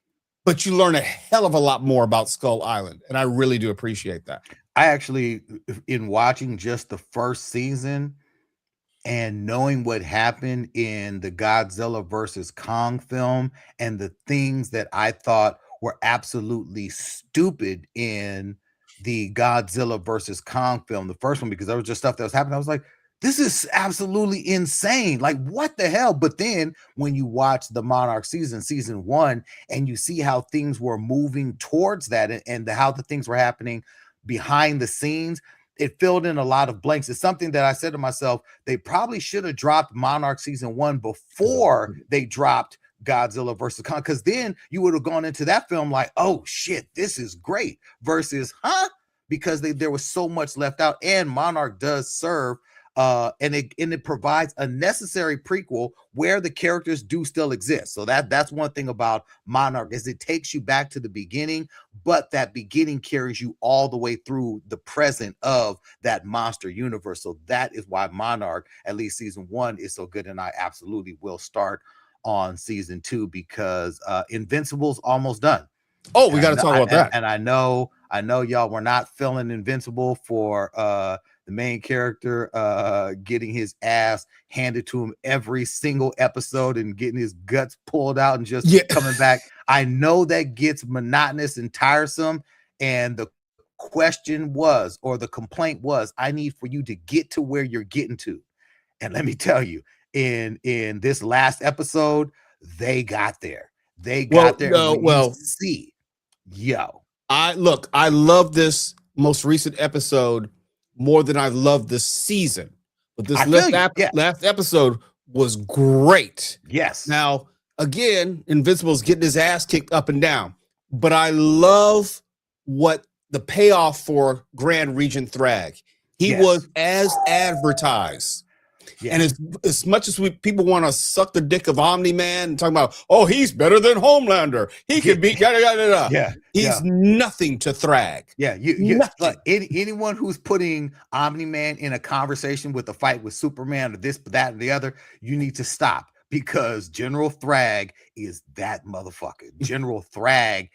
But you learn a hell of a lot more about Skull Island. And I really do appreciate that. I actually, in watching just the 1st season and knowing what happened in the Godzilla versus Kong film and the things that I thought were absolutely stupid in the Godzilla versus Kong film, the first one, because there was just stuff that was happening, I was like, this is absolutely insane. Like, what the hell? But then when you watch the Monarch season 1, and you see how things were moving towards that, and how the things were happening behind the scenes, it filled in a lot of blanks. It's something that I said to myself, they probably should have dropped Monarch season 1 before they dropped Godzilla versus Kong, because then you would have gone into that film like, oh shit, this is great, versus because there was so much left out. And Monarch does serve and it provides a necessary prequel where the characters do still exist. So that's one thing about Monarch, is it takes you back to the beginning, but that beginning carries you all the way through the present of that monster universe. So that is why Monarch, at least season 1, is so good. And I absolutely will start on season 2, because Invincible's almost done. Oh, we got to talk about that. And I know y'all were not feeling Invincible for the main character getting his ass handed to him every single episode and getting his guts pulled out and just coming back. I know that gets monotonous and tiresome. And the question was, or the complaint was, I need for you to get to where you're getting to. And let me tell you, in this last episode, they got there. They got there. I love this most recent episode more than I love this season. But this last episode was great. Yes. Now, again, Invincible's getting his ass kicked up and down. But I love what the payoff for Grand Regent Thrag. He was as advertised. And as much as people want to suck the dick of Omni-Man and talk about, oh, he's better than Homelander, he could be he's nothing to Thrag. Like anyone who's putting Omni-Man in a conversation with a fight with Superman or this, that, and the other, you need to stop, because General Thrag is that motherfucker. General Thrag.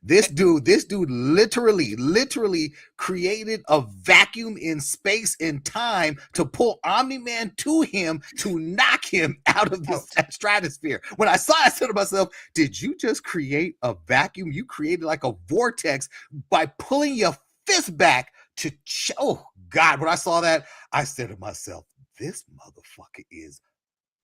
This dude literally created a vacuum in space and time to pull Omni-Man to him, to knock him out of the stratosphere. When I saw it, I said to myself, did you just create a vacuum? You created like a vortex by pulling your fist back to oh God. When I saw that, I said to myself, this motherfucker is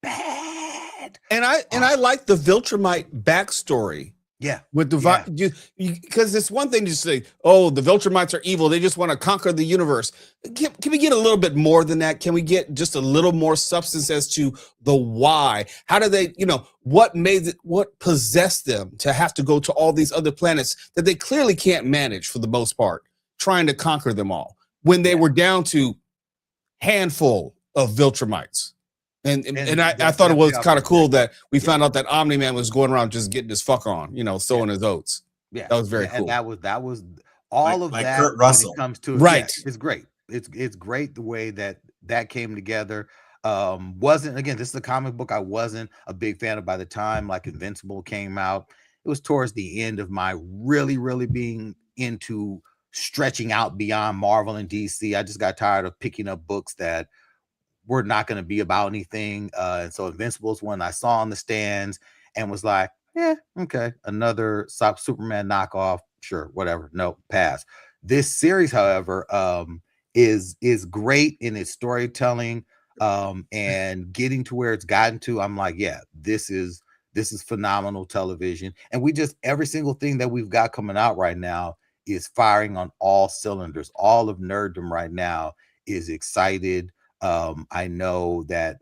bad. And I like the Viltrumite backstory. Yeah. With the because it's one thing to say, oh, the Viltrumites are evil, they just want to conquer the universe. Can we get a little bit more than that? Can we get just a little more substance as to the why? How do they, what possessed them to have to go to all these other planets that they clearly can't manage for the most part, trying to conquer them all when they were down to handful of Viltrumites? And I thought it was kind of cool that we found out that Omni-Man was going around just getting his fuck on, sowing his oats. Yeah, That was very yeah, and cool. that was all of like that Kurt when it Russell. comes to yeah, Right. it's great. It's great the way that that came together. Wasn't again, this is a comic book I wasn't a big fan of by the time like Invincible came out. It was towards the end of my really being into stretching out beyond Marvel and DC. I just got tired of picking up books that were not going to be about anything. And so Invincible is one I saw on the stands and was like, yeah, okay, another Superman knockoff. Sure, whatever. No, pass. This series, however, is great in its storytelling and getting to where it's gotten to. I'm like, yeah, this is phenomenal television. And we just every single thing that we've got coming out right now is firing on all cylinders. All of nerddom right now is excited. I know that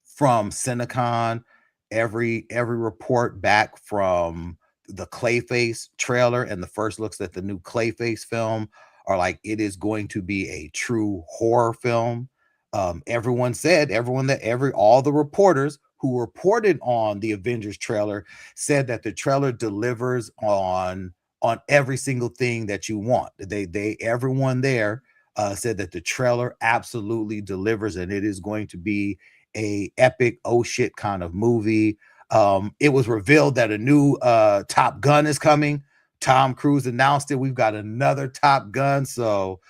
from Cinecon, every report back from the Clayface trailer and the first looks at the new Clayface film are like it is going to be a true horror film. Everyone said, all the reporters who reported on the Avengers trailer said that the trailer delivers on every single thing that you want. Everyone there said that the trailer absolutely delivers and it is going to be a epic oh shit kind of movie. It was revealed that a new Top Gun is coming. Tom Cruise announced it. We've got another Top Gun, so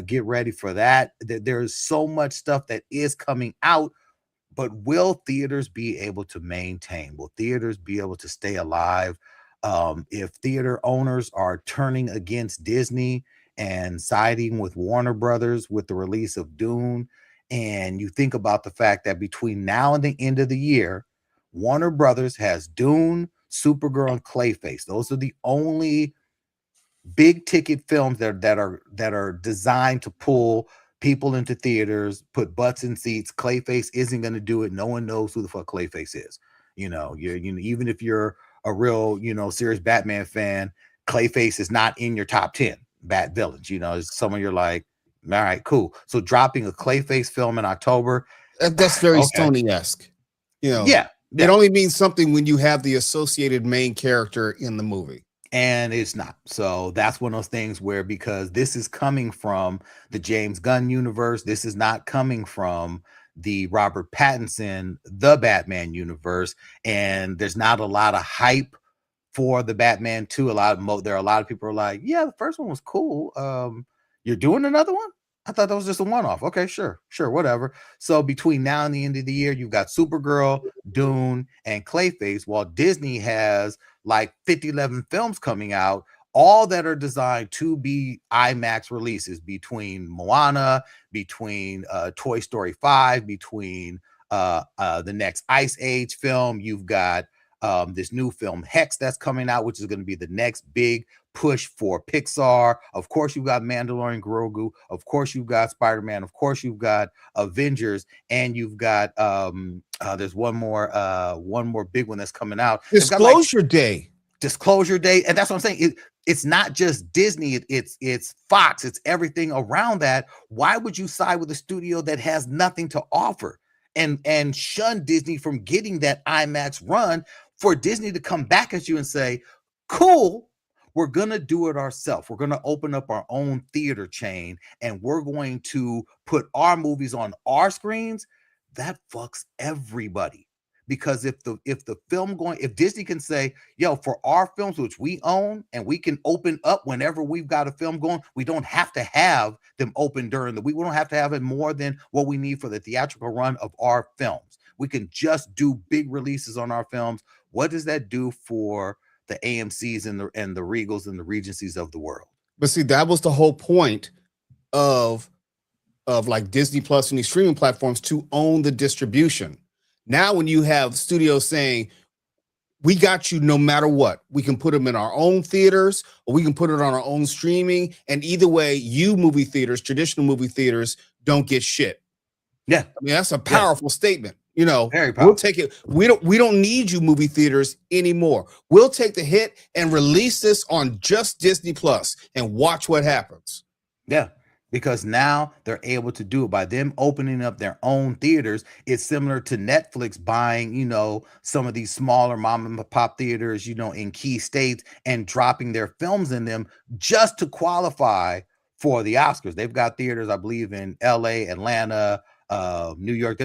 get ready for that. There's so much stuff that is coming out, but will theaters be able to maintain? Will theaters be able to stay alive? If theater owners are turning against Disney and siding with Warner Brothers with the release of Dune, and you think about the fact that between now and the end of the year, Warner Brothers has Dune, Supergirl, and Clayface. Those are the only big ticket films that are designed to pull people into theaters, put butts in seats. Clayface isn't going to do it. No one knows who the fuck Clayface is. You know, even if you're a real, serious Batman fan, Clayface is not in your top 10 Bat villains. It's someone you're like, all right, cool. So dropping a Clayface film in October, That's very okay. Sony-esque. Yeah. It only means something when you have the associated main character in the movie. And it's not. So that's one of those things where, because this is coming from the James Gunn universe, this is not coming from the Robert Pattinson, the Batman universe, and there's not a lot of hype for the Batman 2. There are a lot of people who are like, yeah, the first one was cool. You're doing another one? I thought that was just a one-off. Okay, sure, whatever. So between now and the end of the year, you've got Supergirl, Dune, and Clayface, while Disney has like 11 films coming out, all that are designed to be IMAX releases, between Moana, between Toy Story 5, between the next Ice Age film. You've got this new film Hex that's coming out, which is going to be the next big push for Pixar. Of course, you've got Mandalorian Grogu. Of course, you've got Spider-Man. Of course, you've got Avengers, and you've got there's one more big one that's coming out. Disclosure Day. Disclosure Day, and that's what I'm saying. It's not just Disney. It's Fox. It's everything around that. Why would you side with a studio that has nothing to offer and shun Disney from getting that IMAX run, for Disney to come back at you and say, cool, we're going to do it ourselves. We're going to open up our own theater chain and we're going to put our movies on our screens? That fucks everybody. Because if Disney can say, yo, for our films, which we own, and we can open up whenever we've got a film going, we don't have to have them open during the week. We don't have to have it more than what we need for the theatrical run of our films. We can just do big releases on our films. What does that do for the AMCs and the Regals and the Regencies of the world? But see, that was the whole point of like Disney Plus and these streaming platforms, to own the distribution. Now, when you have studios saying, we got you no matter what, we can put them in our own theaters or we can put it on our own streaming. And either way, you movie theaters, traditional movie theaters, don't get shit. Yeah. I mean, that's a powerful statement. Very powerful. We'll take it. We don't need you movie theaters anymore. We'll take the hit and release this on just Disney Plus and watch what happens. Yeah. because now they're able to do it by them opening up their own theaters. It's similar to Netflix buying, some of these smaller mom and pop theaters, in key states and dropping their films in them just to qualify for the Oscars. They've got theaters, I believe, in LA, Atlanta, New York,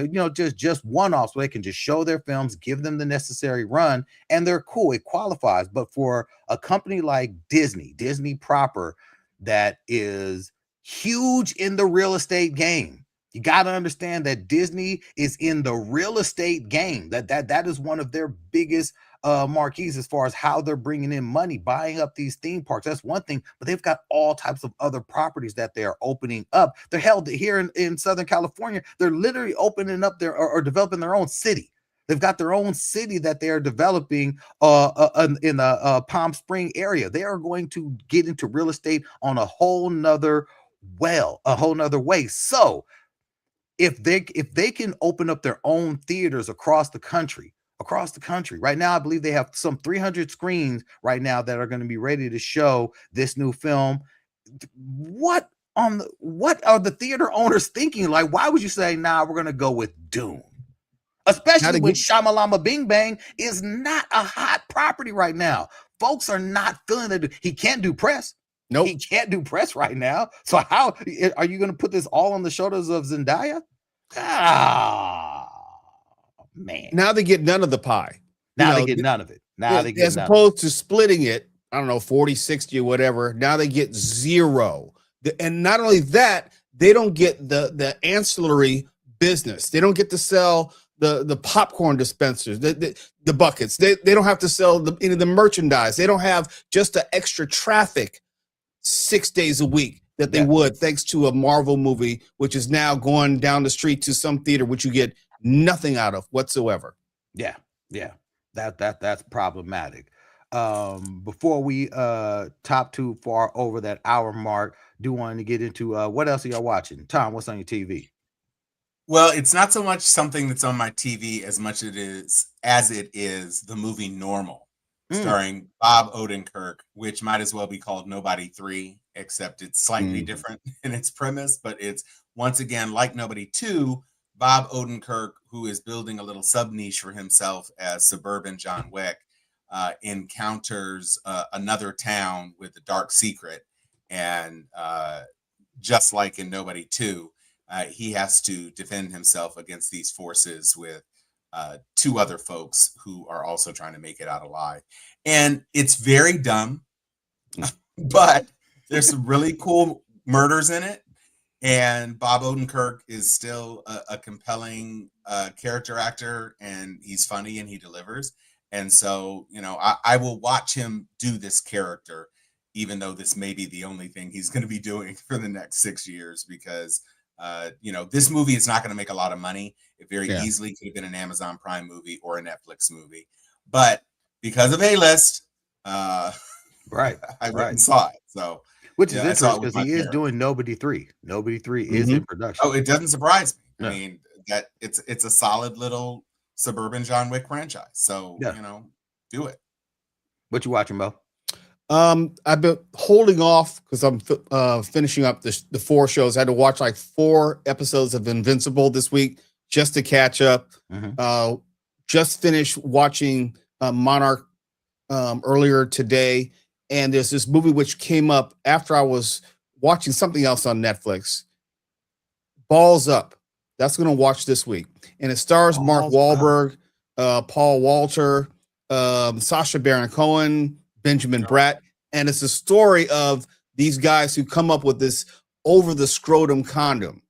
just one-off, so they can just show their films, give them the necessary run, and they're cool. It qualifies. But for a company like Disney proper, that is huge in the real estate game. You got to understand that Disney is in the real estate game. That is one of their biggest marquees as far as how they're bringing in money, buying up these theme parks. That's one thing, but they've got all types of other properties that they are opening up. They're held here in Southern California. They're literally opening up or developing their own city. They've got their own city that they are developing in the Palm Spring area. They are going to get into real estate on a whole nother way. So if they can open up their own theaters across the country right now, I believe they have some 300 screens right now that are going to be ready to show this new film. What are the theater owners thinking? Like, why would you say, nah, we're going to go with Dune? Especially when Shamalama Bing Bang is not a hot property right now. Folks are not feeling it. He can't do press. Nope. He can't do press right now. So how are you going to put this all on the shoulders of Zendaya? Man. Now they get none of the pie. Now they get none of it. As opposed to splitting it, I don't know, 40, 60 or whatever. Now they get zero. And not only that, they don't get the ancillary business. They don't get to sell the popcorn dispensers, the buckets. They don't have to sell the merchandise. They don't have just the extra traffic 6 days a week that they would, thanks to a Marvel movie, which is now going down the street to some theater, which you get nothing out of whatsoever. Yeah. That's problematic. Before we top too far over that hour mark, do want to get into what else are y'all watching? Tom, what's on your TV? Well, it's not so much something that's on my TV as much as it is the movie Normal, starring Bob Odenkirk, which might as well be called Nobody 3, except it's slightly different in its premise. But it's, once again, like Nobody 2, Bob Odenkirk, who is building a little sub-niche for himself as suburban John Wick, encounters another town with a dark secret. And just like in Nobody 2, he has to defend himself against these forces with two other folks who are also trying to make it out alive. And it's very dumb, but there's some really cool murders in it. And Bob Odenkirk is still a compelling character actor, and he's funny and he delivers. And so, I will watch him do this character, even though this may be the only thing he's going to be doing for the next 6 years, because this movie is not going to make a lot of money. It very easily could have been an Amazon Prime movie or a Netflix movie, but because of A-List, I went and saw it. So, which is interesting because he is doing Nobody 3. Nobody 3 is in production. Oh, it doesn't surprise me. I mean, that it's a solid little suburban John Wick franchise. So, do it. What you watching, Bo? I've been holding off because I'm finishing up the 4 shows. I had to watch like 4 episodes of Invincible this week just to catch up. Just finished watching Monarch earlier today, and there's this movie which came up after I was watching something else on Netflix. Balls Up. That's going to watch this week, and it stars Mark Wahlberg, Paul Walter, Sacha Baron Cohen, Benjamin Bratt, and it's a story of these guys who come up with this over the scrotum condom,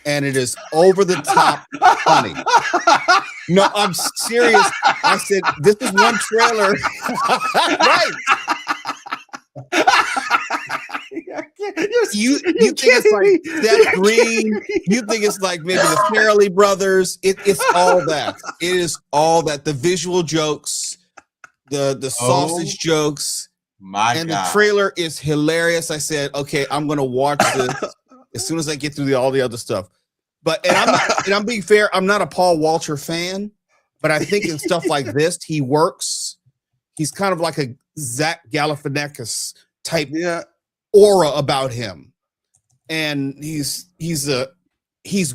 and it is over the top funny. No, I'm serious. I said this is one trailer, right? You think it's like Seth Green? You think it's like maybe the Farrelly brothers? It's all that. It is all that. The visual jokes, the sausage jokes, and the trailer is hilarious. I said, okay, I'm gonna watch this as soon as I get through all the other stuff. But I'm being fair. I'm not a Paul Walter fan, but I think in stuff like this, he works. He's kind of like a Zach Galifianakis type aura about him. and he's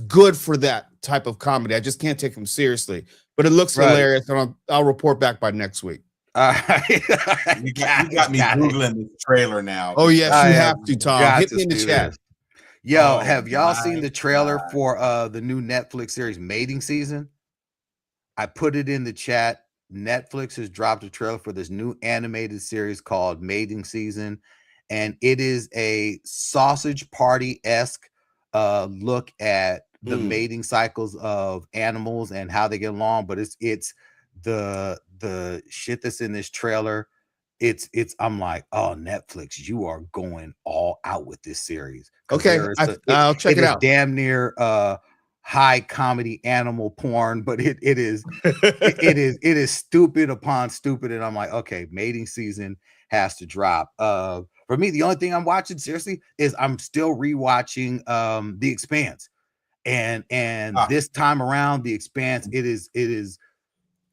good for that type of comedy. I just can't take him seriously, but it looks Right. hilarious, and I'll report back by next week. All right. You got me Googling this trailer now. Oh yes, I you have have to, Tom. got Hit to me in the see chat. this. Yo, Oh have y'all seen my the trailer God. for the new Netflix series Mating Season? I put it in the chat. Netflix has dropped a trailer for this new animated series called Mating Season, and it is a sausage party-esque look at the mating cycles of animals and how they get along. But it's the shit that's in this trailer. It's I'm like, oh, Netflix, you are going all out with this series. Okay, I'll check it out. Damn near high comedy animal porn, but it is stupid upon stupid, and I'm like, okay, Mating Season has to drop. For me, the only thing I'm watching seriously is I'm still rewatching The Expanse, and this time around, The Expanse,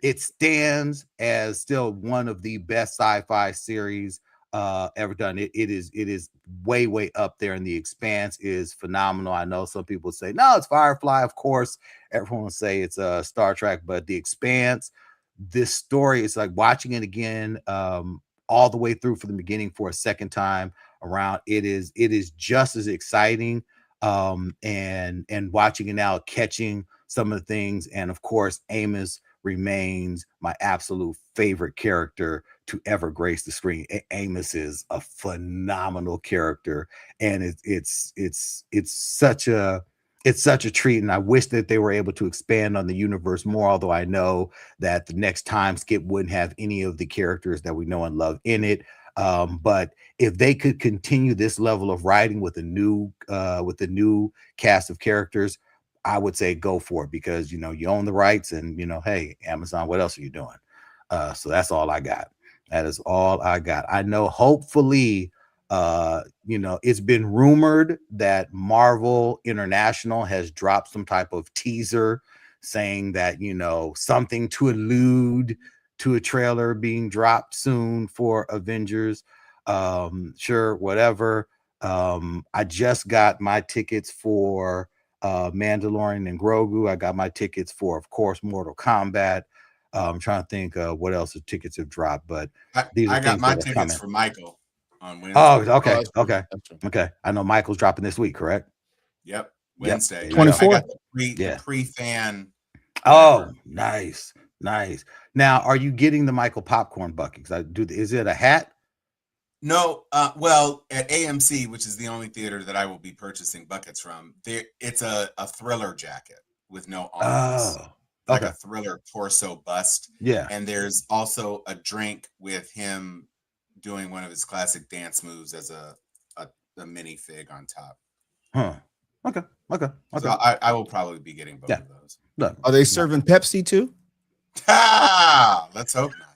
it stands as still one of the best sci-fi series ever done. It is way up there, and The Expanse is phenomenal. I know some people say no, it's Firefly. Of course, everyone will say it's Star Trek, but The Expanse, this story is like watching it again, all the way through from the beginning for a second time around. It is just as exciting, and watching it now, catching some of the things, and of course, Amos remains my absolute favorite character to ever grace the screen. Amos is a phenomenal character, and it's such a treat. And I wish that they were able to expand on the universe more, although I know that the next time skip wouldn't have any of the characters that we know and love in it. But if they could continue this level of writing with a new cast of characters, I would say go for it, because you own the rights, and hey, Amazon, what else are you doing? So that's all I got. That is all I got. I know hopefully it's been rumored that Marvel International has dropped some type of teaser saying that something to allude to a trailer being dropped soon for Avengers. Sure, whatever. I just got my tickets for Mandalorian and Grogu. I got my tickets for, of course, Mortal Kombat. I'm trying to think what else the tickets have dropped, but these are I got things my that are tickets coming. for Michael on Wednesday. Oh, okay, that's okay, right. okay. I know Michael's dropping this week, correct? Yep, Wednesday. There you go. 24. I got the pre-fan. Oh, nice. Now, are you getting the Michael popcorn bucket? Is it a hat? No, well, at AMC, which is the only theater that I will be purchasing buckets from, it's a Thriller jacket with no arms. Oh, Like okay. a Thriller torso bust. Yeah. And there's also a drink with him doing one of his classic dance moves as a minifig on top. Huh. Okay. So I will probably be getting both of those. Look, Are they serving Pepsi too? Let's hope not.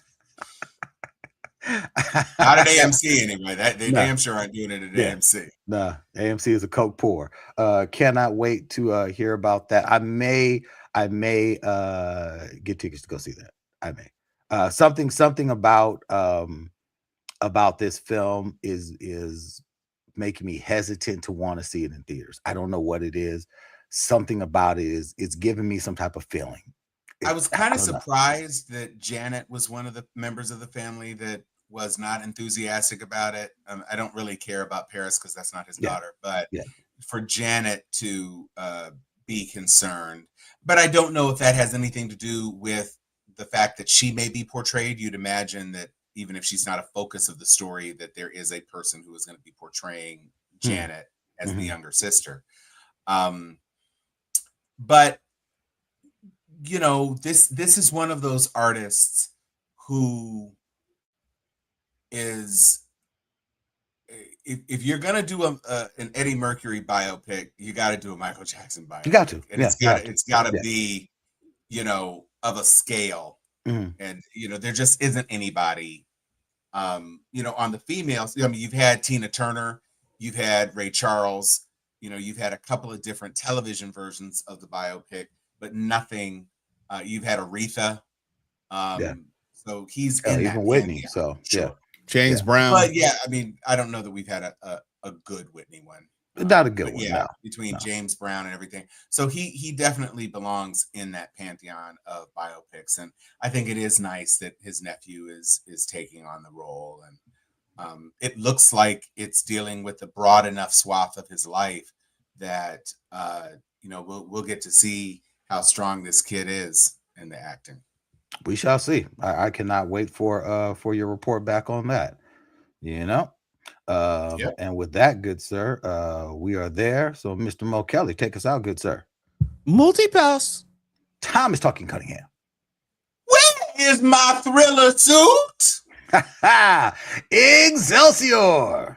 Not at AMC anyway. They damn sure aren't doing it at AMC. Nah, AMC is a Coke pour. Cannot wait to hear about that. I may get tickets to go see that. I may. Something about this film is making me hesitant to want to see it in theaters. I don't know what it is. Something about it it's giving me some type of feeling. I was kind of surprised that Janet was one of the members of the family that was not enthusiastic about it. I don't really care about Paris because that's not his daughter, but for Janet to be concerned. But I don't know if that has anything to do with the fact that she may be portrayed. You'd imagine that even if she's not a focus of the story, that there is a person who is going to be portraying Janet as the younger sister. But this is one of those artists who is, if you're gonna do an Eddie Mercury biopic, you got to do a Michael Jackson biopic. You got to, and it's got to be, of a scale, and there just isn't anybody, on the females. I mean, you've had Tina Turner, you've had Ray Charles, you've had a couple of different television versions of the biopic, but nothing. You've had Aretha, so he's in even that Whitney. Pantheon, So sure. James Brown. But I mean, I don't know that we've had a good Whitney one. Not a good but one. yeah, No. between No. James Brown and everything. So he definitely belongs in that pantheon of biopics, and I think it is nice that his nephew is taking on the role, and it looks like it's dealing with a broad enough swath of his life that we'll get to see how strong this kid is in the acting. We shall see. I cannot wait for your report back on that. You know. Yep. And with that, good sir, we are there. So, Mr. Mo Kelly, take us out, good sir. Multipass. Thomas Talking Cunningham. Where is my thriller suit? Excelsior!